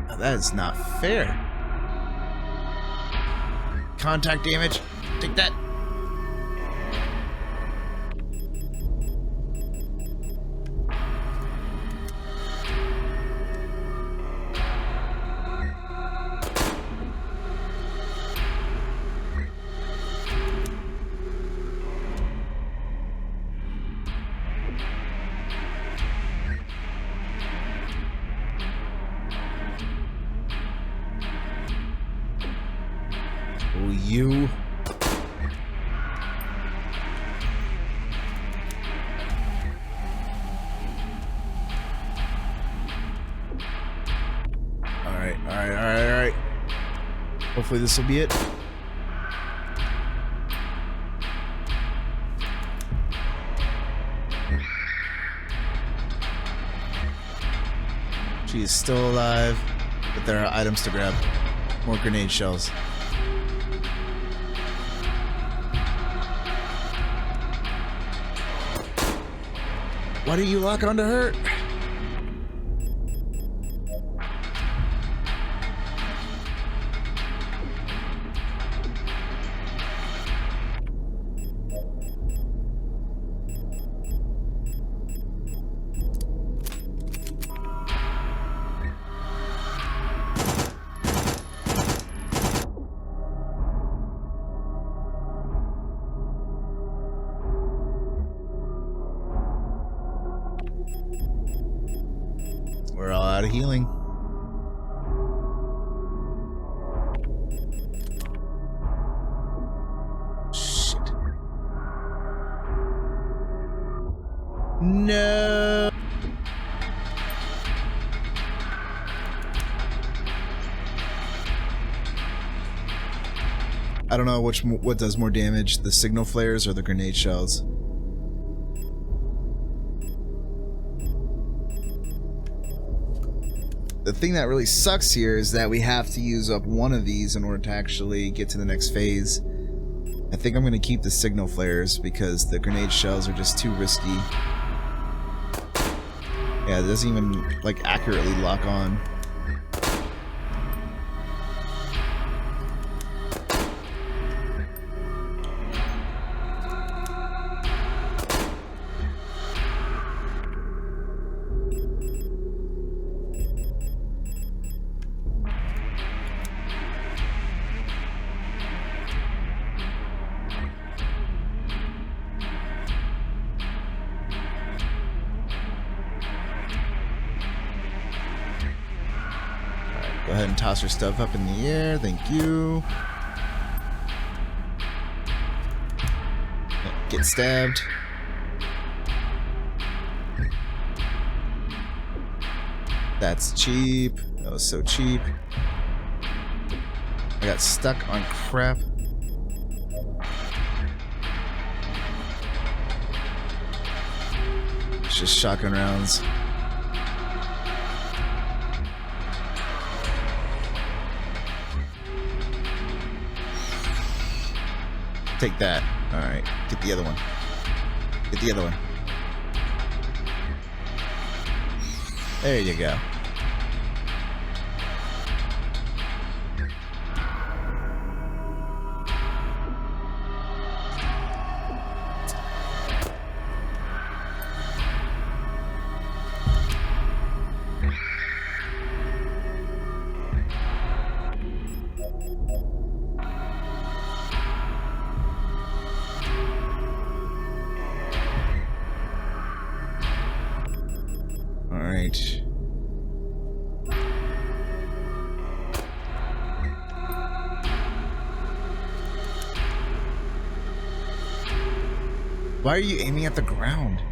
[SPEAKER 1] Oh, that is not fair. Contact damage. Take that. Oh, you. Alright. Hopefully this will be it. She is still alive, but there are items to grab. More grenade shells. Why do you lock onto her? We're all out of healing. Shit. No. I don't know what does more damage, the signal flares or the grenade shells. The thing that really sucks here is that we have to use up one of these in order to actually get to the next phase. I think I'm going to keep the signal flares because the grenade shells are just too risky. Yeah, it doesn't even, like, accurately lock on. Go ahead and toss her stuff up in the air. Thank you. Get stabbed. That's cheap. That was so cheap. I got stuck on crap. It's just shotgun rounds. Take that. Alright, get the other one. Get the other one. There you go. Alright. Why are you aiming at the ground?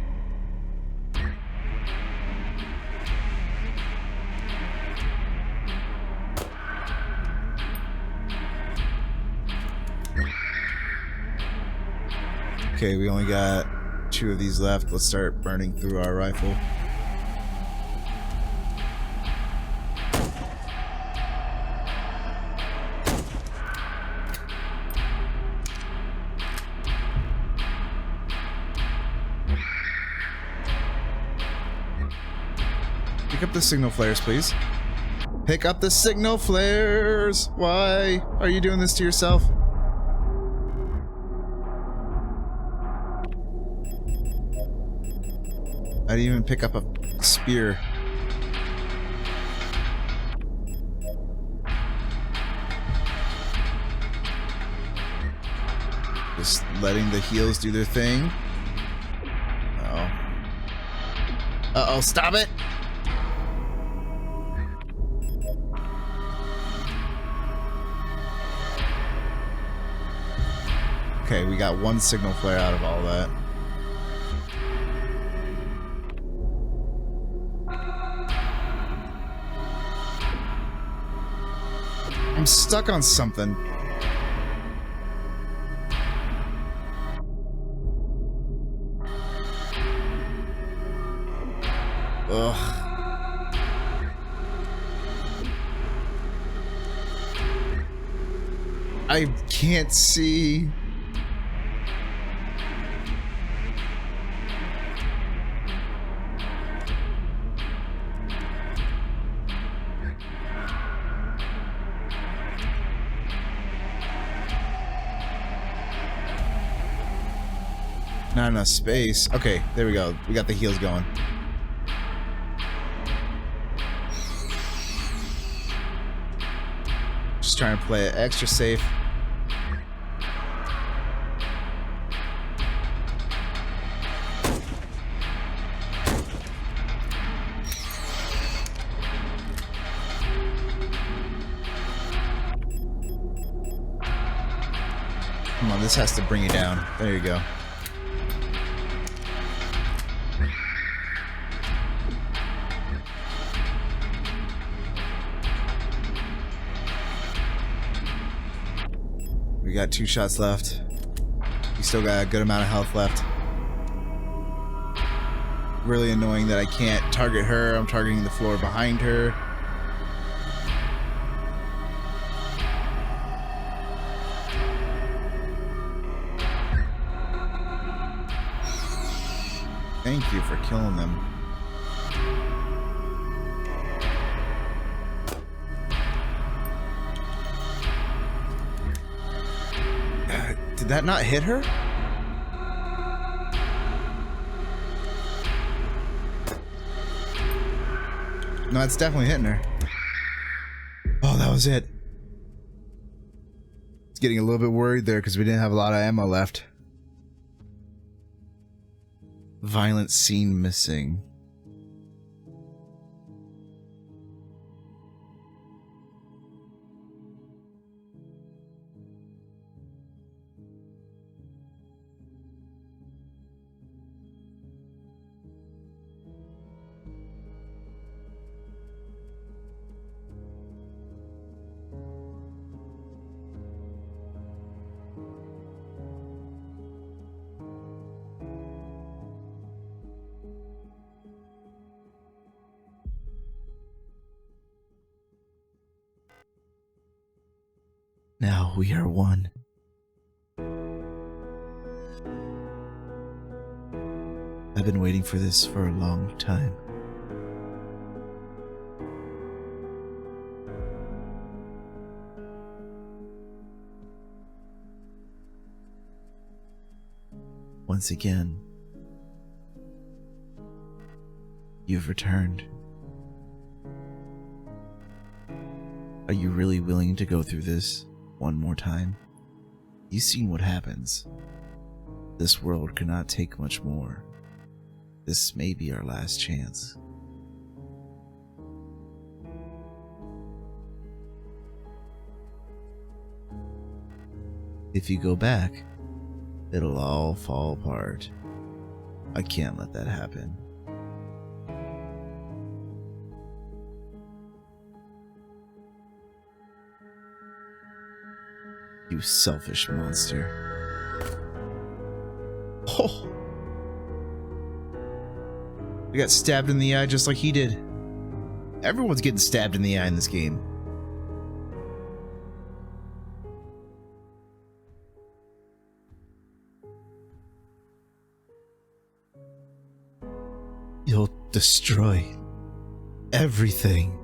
[SPEAKER 1] Okay, we only got 2 of these left. Let's start burning through our rifle. Pick up the signal flares, please. Pick up the signal flares! Why are you doing this to yourself? I didn't even pick up a spear. Just letting the heals do their thing. Uh-oh. Uh-oh, stop it! Okay, we got one signal flare out of all that. I'm stuck on something. Ugh. I can't see. Not enough space. Okay, there we go. We got the heels going. Just trying to play it extra safe. Come on, this has to bring you down. There you go. We got 2 shots left. We still got a good amount of health left. Really annoying that I can't target her. I'm targeting the floor behind her. Thank you for killing them. Did that not hit her? No, it's definitely hitting her. Oh, that was it. It's getting a little bit worried there because we didn't have a lot of ammo left. Violent scene missing. Now we are one. I've been waiting for this for a long time. Once again, you've returned. Are you really willing to go through this one more time? You've seen what happens. This world cannot take much more. This may be our last chance. If you go back, it'll all fall apart. I can't let that happen. You selfish monster. Oh! I got stabbed in the eye just like he did. Everyone's getting stabbed in the eye in this game. You'll destroy everything.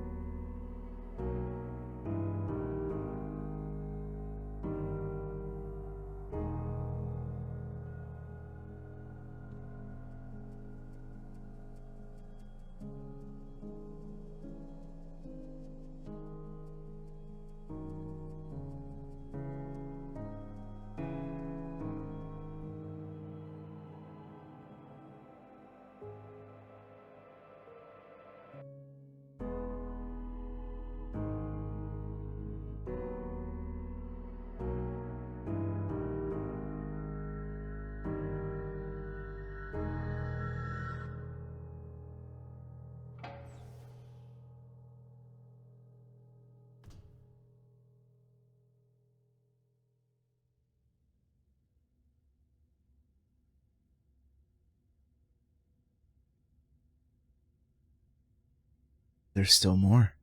[SPEAKER 1] there's still more.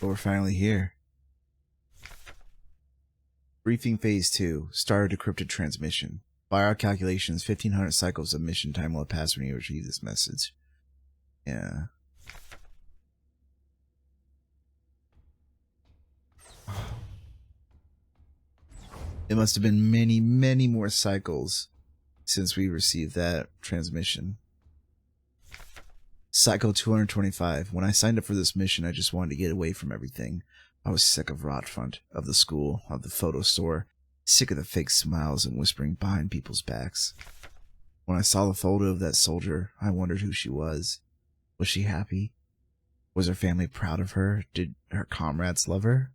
[SPEAKER 1] But we're finally here. Briefing Phase 2. Start decrypted transmission. By our calculations, 1,500 cycles of mission time will have passed when you retrieve this message. Yeah. It must have been many, many more cycles since we received that transmission. Cycle 225. When I signed up for this mission, I just wanted to get away from everything. I was sick of Rotfront, of the school, of the photo store, sick of the fake smiles and whispering behind people's backs. When I saw the photo of that soldier, I wondered who she was. Was she happy? Was her family proud of her? Did her comrades love her?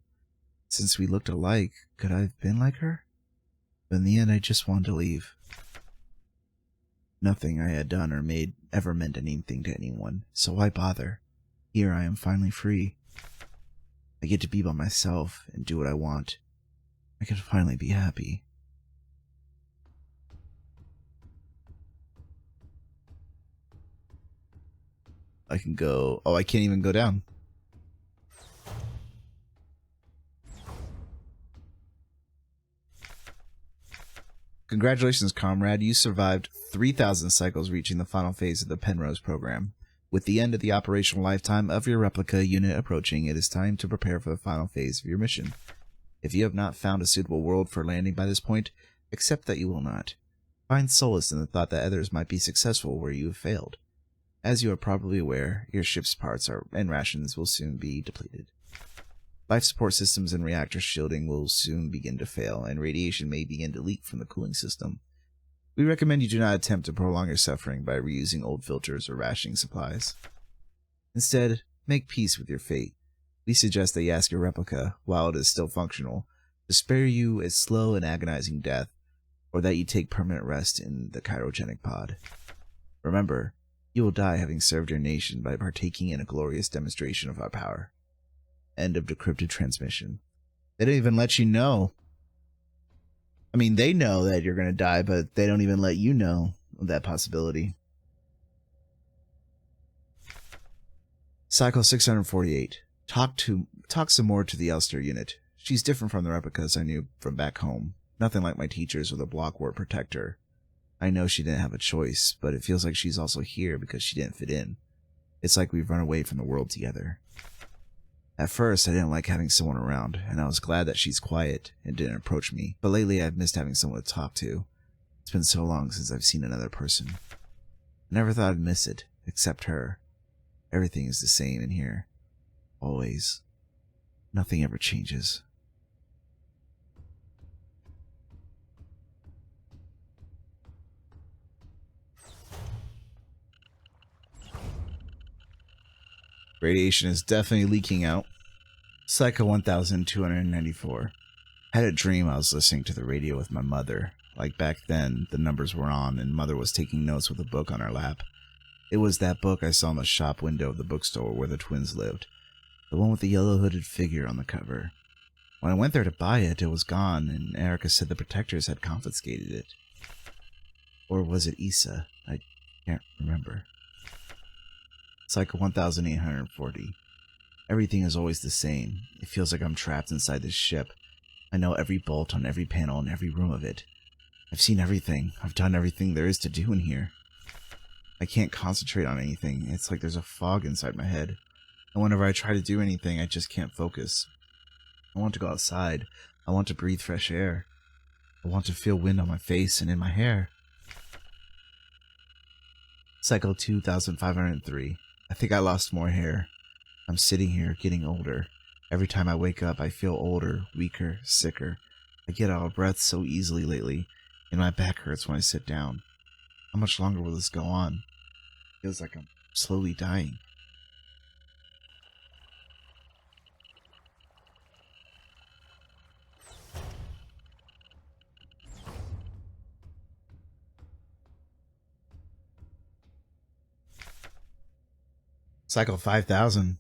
[SPEAKER 1] Since we looked alike, could I have been like her? But in the end, I just wanted to leave. Nothing I had done or made ever meant anything to anyone, so why bother? Here I am finally free. I get to be by myself and do what I want. I can finally be happy. I can go... Oh, I can't even go down. Congratulations, comrade. You survived 3,000 cycles, reaching the final phase of the Penrose program. With the end of the operational lifetime of your replica unit approaching, it is time to prepare for the final phase of your mission. If you have not found a suitable world for landing by this point, accept that you will not. Find solace in the thought that others might be successful where you have failed. As you are probably aware, your ship's parts and rations will soon be depleted. Life support systems and reactor shielding will soon begin to fail, and radiation may begin to leak from the cooling system. We recommend you do not attempt to prolong your suffering by reusing old filters or rationing supplies. Instead, make peace with your fate. We suggest that you ask your replica, while it is still functional, to spare you a slow and agonizing death, or that you take permanent rest in the cryogenic pod. Remember, you will die having served your nation by partaking in a glorious demonstration of our power. End of decrypted transmission. They don't even let you know. I mean, they know that you're going to die, but they don't even let you know of that possibility. Cycle 648. Talk some more to the Elster unit. She's different from the replicas I knew from back home. Nothing like my teachers or the Blockwork Protector. I know she didn't have a choice, but it feels like she's also here because she didn't fit in. It's like we've run away from the world together. At first, I didn't like having someone around, and I was glad that she's quiet and didn't approach me, but lately I've missed having someone to talk to. It's been so long since I've seen another person. I never thought I'd miss it, except her. Everything is the same in here. Always. Nothing ever changes. Radiation is definitely leaking out. Cycle 1294. Had a dream I was listening to the radio with my mother. Like back then, the numbers were on and mother was taking notes with a book on her lap. It was that book I saw in the shop window of the bookstore where the twins lived. The one with the yellow hooded figure on the cover. When I went there to buy it, it was gone, and Erica said the protectors had confiscated it. Or was it Issa? I can't remember. Cycle 1840. Everything is always the same. It feels like I'm trapped inside this ship. I know every bolt on every panel in every room of it. I've seen everything. I've done everything there is to do in here. I can't concentrate on anything. It's like there's a fog inside my head. And whenever I try to do anything, I just can't focus. I want to go outside. I want to breathe fresh air. I want to feel wind on my face and in my hair. Cycle 2503. I think I lost more hair. I'm sitting here, getting older. Every time I wake up, I feel older, weaker, sicker. I get out of breath so easily lately, and my back hurts when I sit down. How much longer will this go on? Feels like I'm slowly dying. Cycle 5000.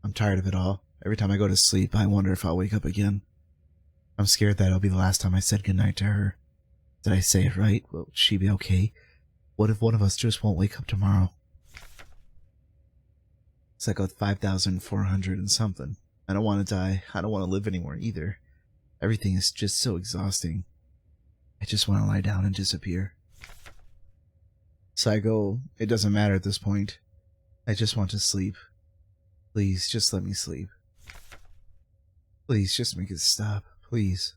[SPEAKER 1] I'm tired of it all. Every time I go to sleep, I wonder if I'll wake up again. I'm scared that it'll be the last time I said goodnight to her. Did I say it right? Will she be okay? What if one of us just won't wake up tomorrow? It's like 5,400 and something. I don't want to die. I don't want to live anymore either. Everything is just so exhausting. I just want to lie down and disappear. Psycho, it doesn't matter at this point. I just want to sleep. Please, just let me sleep. Please, just make it stop. Please.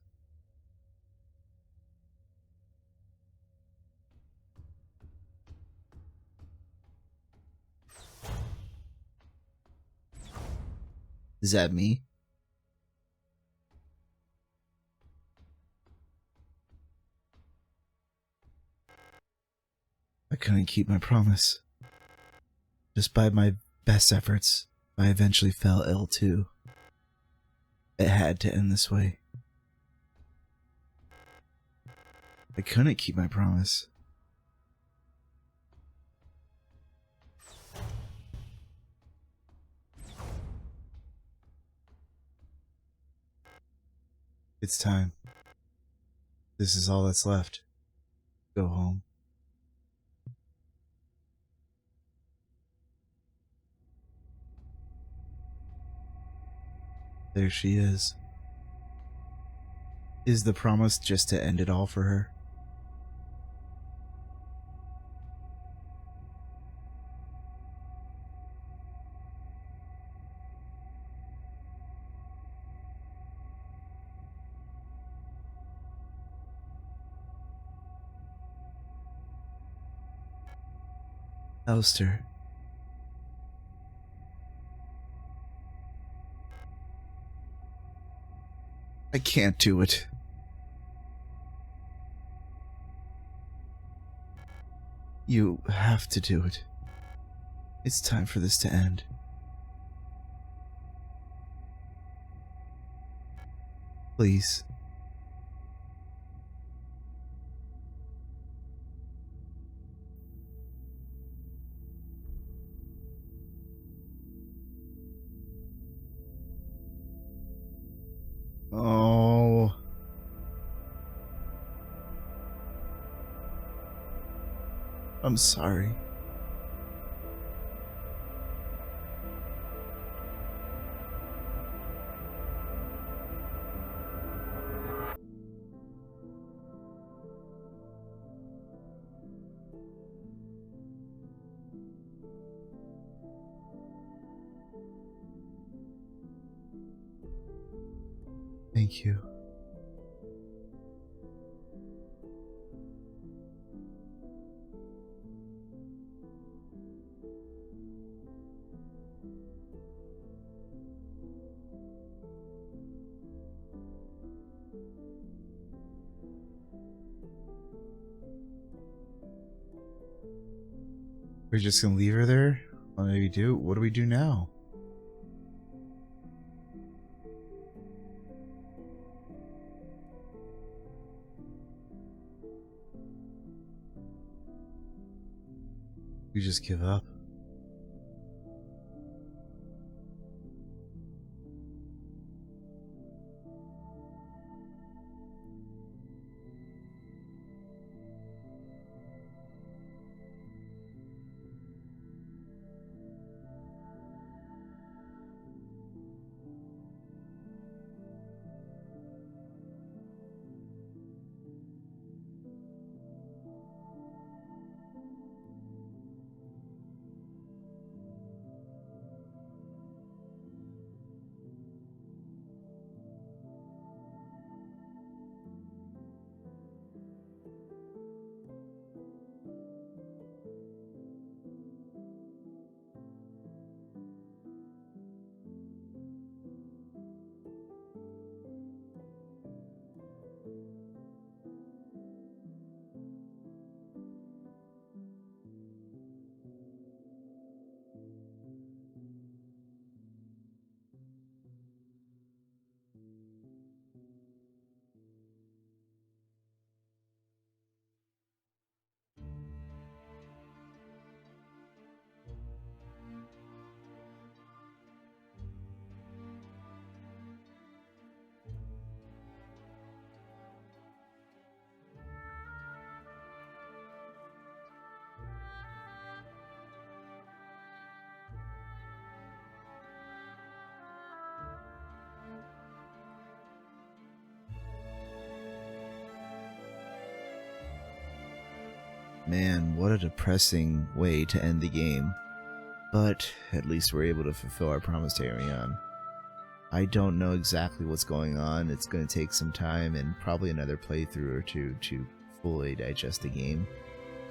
[SPEAKER 1] Is that me? I couldn't keep my promise. Despite my best efforts, I eventually fell ill too. It had to end this way. I couldn't keep my promise. It's time. This is all that's left. Go home. There she is. Is the promise just to end it all for her? Alistair. I can't do it. You have to do it. It's time for this to end. Please. Oh. I'm sorry. Thank you. We're just gonna leave her there? What do we do? What do we do now? We just give up. Man, what a depressing way to end the game. But at least we're able to fulfill our promise to Ariane. I don't know exactly what's going on. It's going to take some time and probably another playthrough or two to fully digest the game.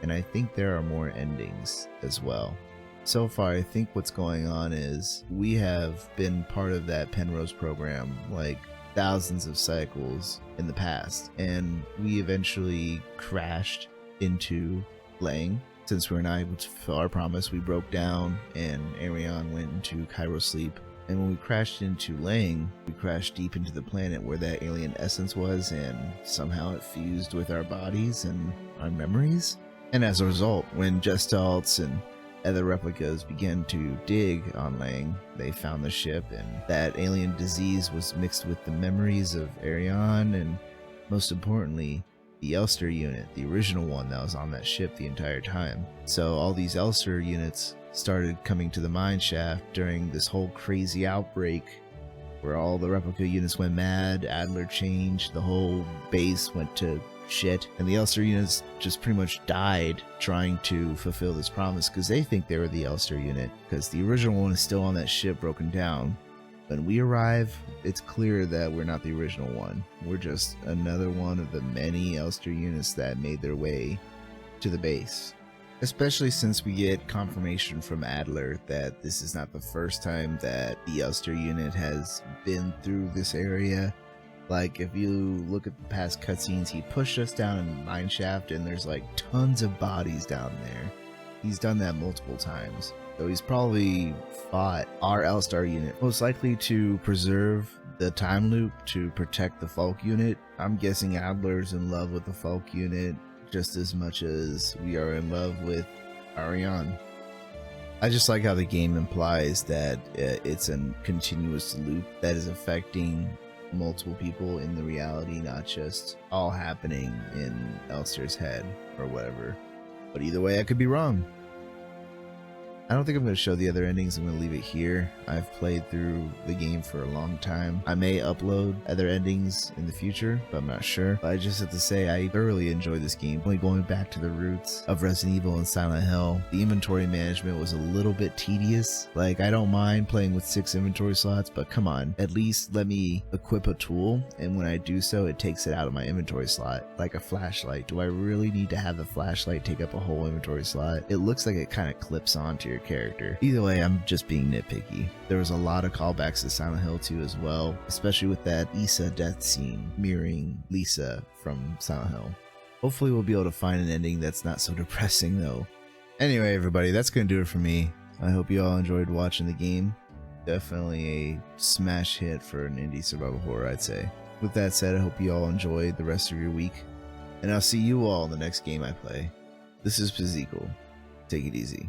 [SPEAKER 1] And I think there are more endings as well. So far, I think what's going on is we have been part of that Penrose program like thousands of cycles in the past, and we eventually crashed into Lang. Since we were not able to fulfill our promise, we broke down and Ariane went into Cairo sleep. And when we crashed into Lang, we crashed deep into the planet where that alien essence was, and somehow it fused with our bodies and our memories. And as a result, when Gestalts and other replicas began to dig on Lang, they found the ship, and that alien disease was mixed with the memories of Ariane, and most importantly, the Elster unit, the original one that was on that ship the entire time. So all these Elster units started coming to the mine shaft during this whole crazy outbreak where all the replica units went mad, Adler changed, the whole base went to shit, and the Elster units just pretty much died trying to fulfill this promise because they think they were the Elster unit, because the original one is still on that ship broken down. When we arrive, it's clear that we're not the original one. We're just another one of the many Elster units that made their way to the base. Especially since we get confirmation from Adler that this is not the first time that the Elster unit has been through this area. Like, if you look at the past cutscenes, he pushed us down in the mine shaft and there's like tons of bodies down there. He's done that multiple times. So he's probably fought our Elstar unit, most likely to preserve the time loop to protect the Falk unit. I'm guessing Adler's in love with the Falk unit just as much as we are in love with Ariane. I just like how the game implies that it's a continuous loop that is affecting multiple people in the reality, not just all happening in Elster's head or whatever. But either way, I could be wrong. I don't think I'm going to show the other endings. I'm going to leave it here. I've played through the game for a long time. I may upload other endings in the future, but I'm not sure. But I just have to say I thoroughly enjoyed this game. Only going back to the roots of Resident Evil and Silent Hill, the inventory management was a little bit tedious. Like, I don't mind playing with 6 inventory slots, but come on, at least let me equip a tool, and when I do so, it takes it out of my inventory slot, like a flashlight. Do I really need to have the flashlight take up a whole inventory slot? It looks like it kind of clips onto your character. Either way, I'm just being nitpicky. There was a lot of callbacks to Silent Hill 2 as well, especially with that Issa death scene mirroring Lisa from Silent Hill. Hopefully we'll be able to find an ending that's not so depressing though. Anyway, everybody, that's gonna do it for me. I hope you all enjoyed watching the game. Definitely a smash hit for an indie survival horror, I'd say. With that said, I hope you all enjoy the rest of your week, and I'll see you all in the next game I play. This is Pizzical. Take it easy.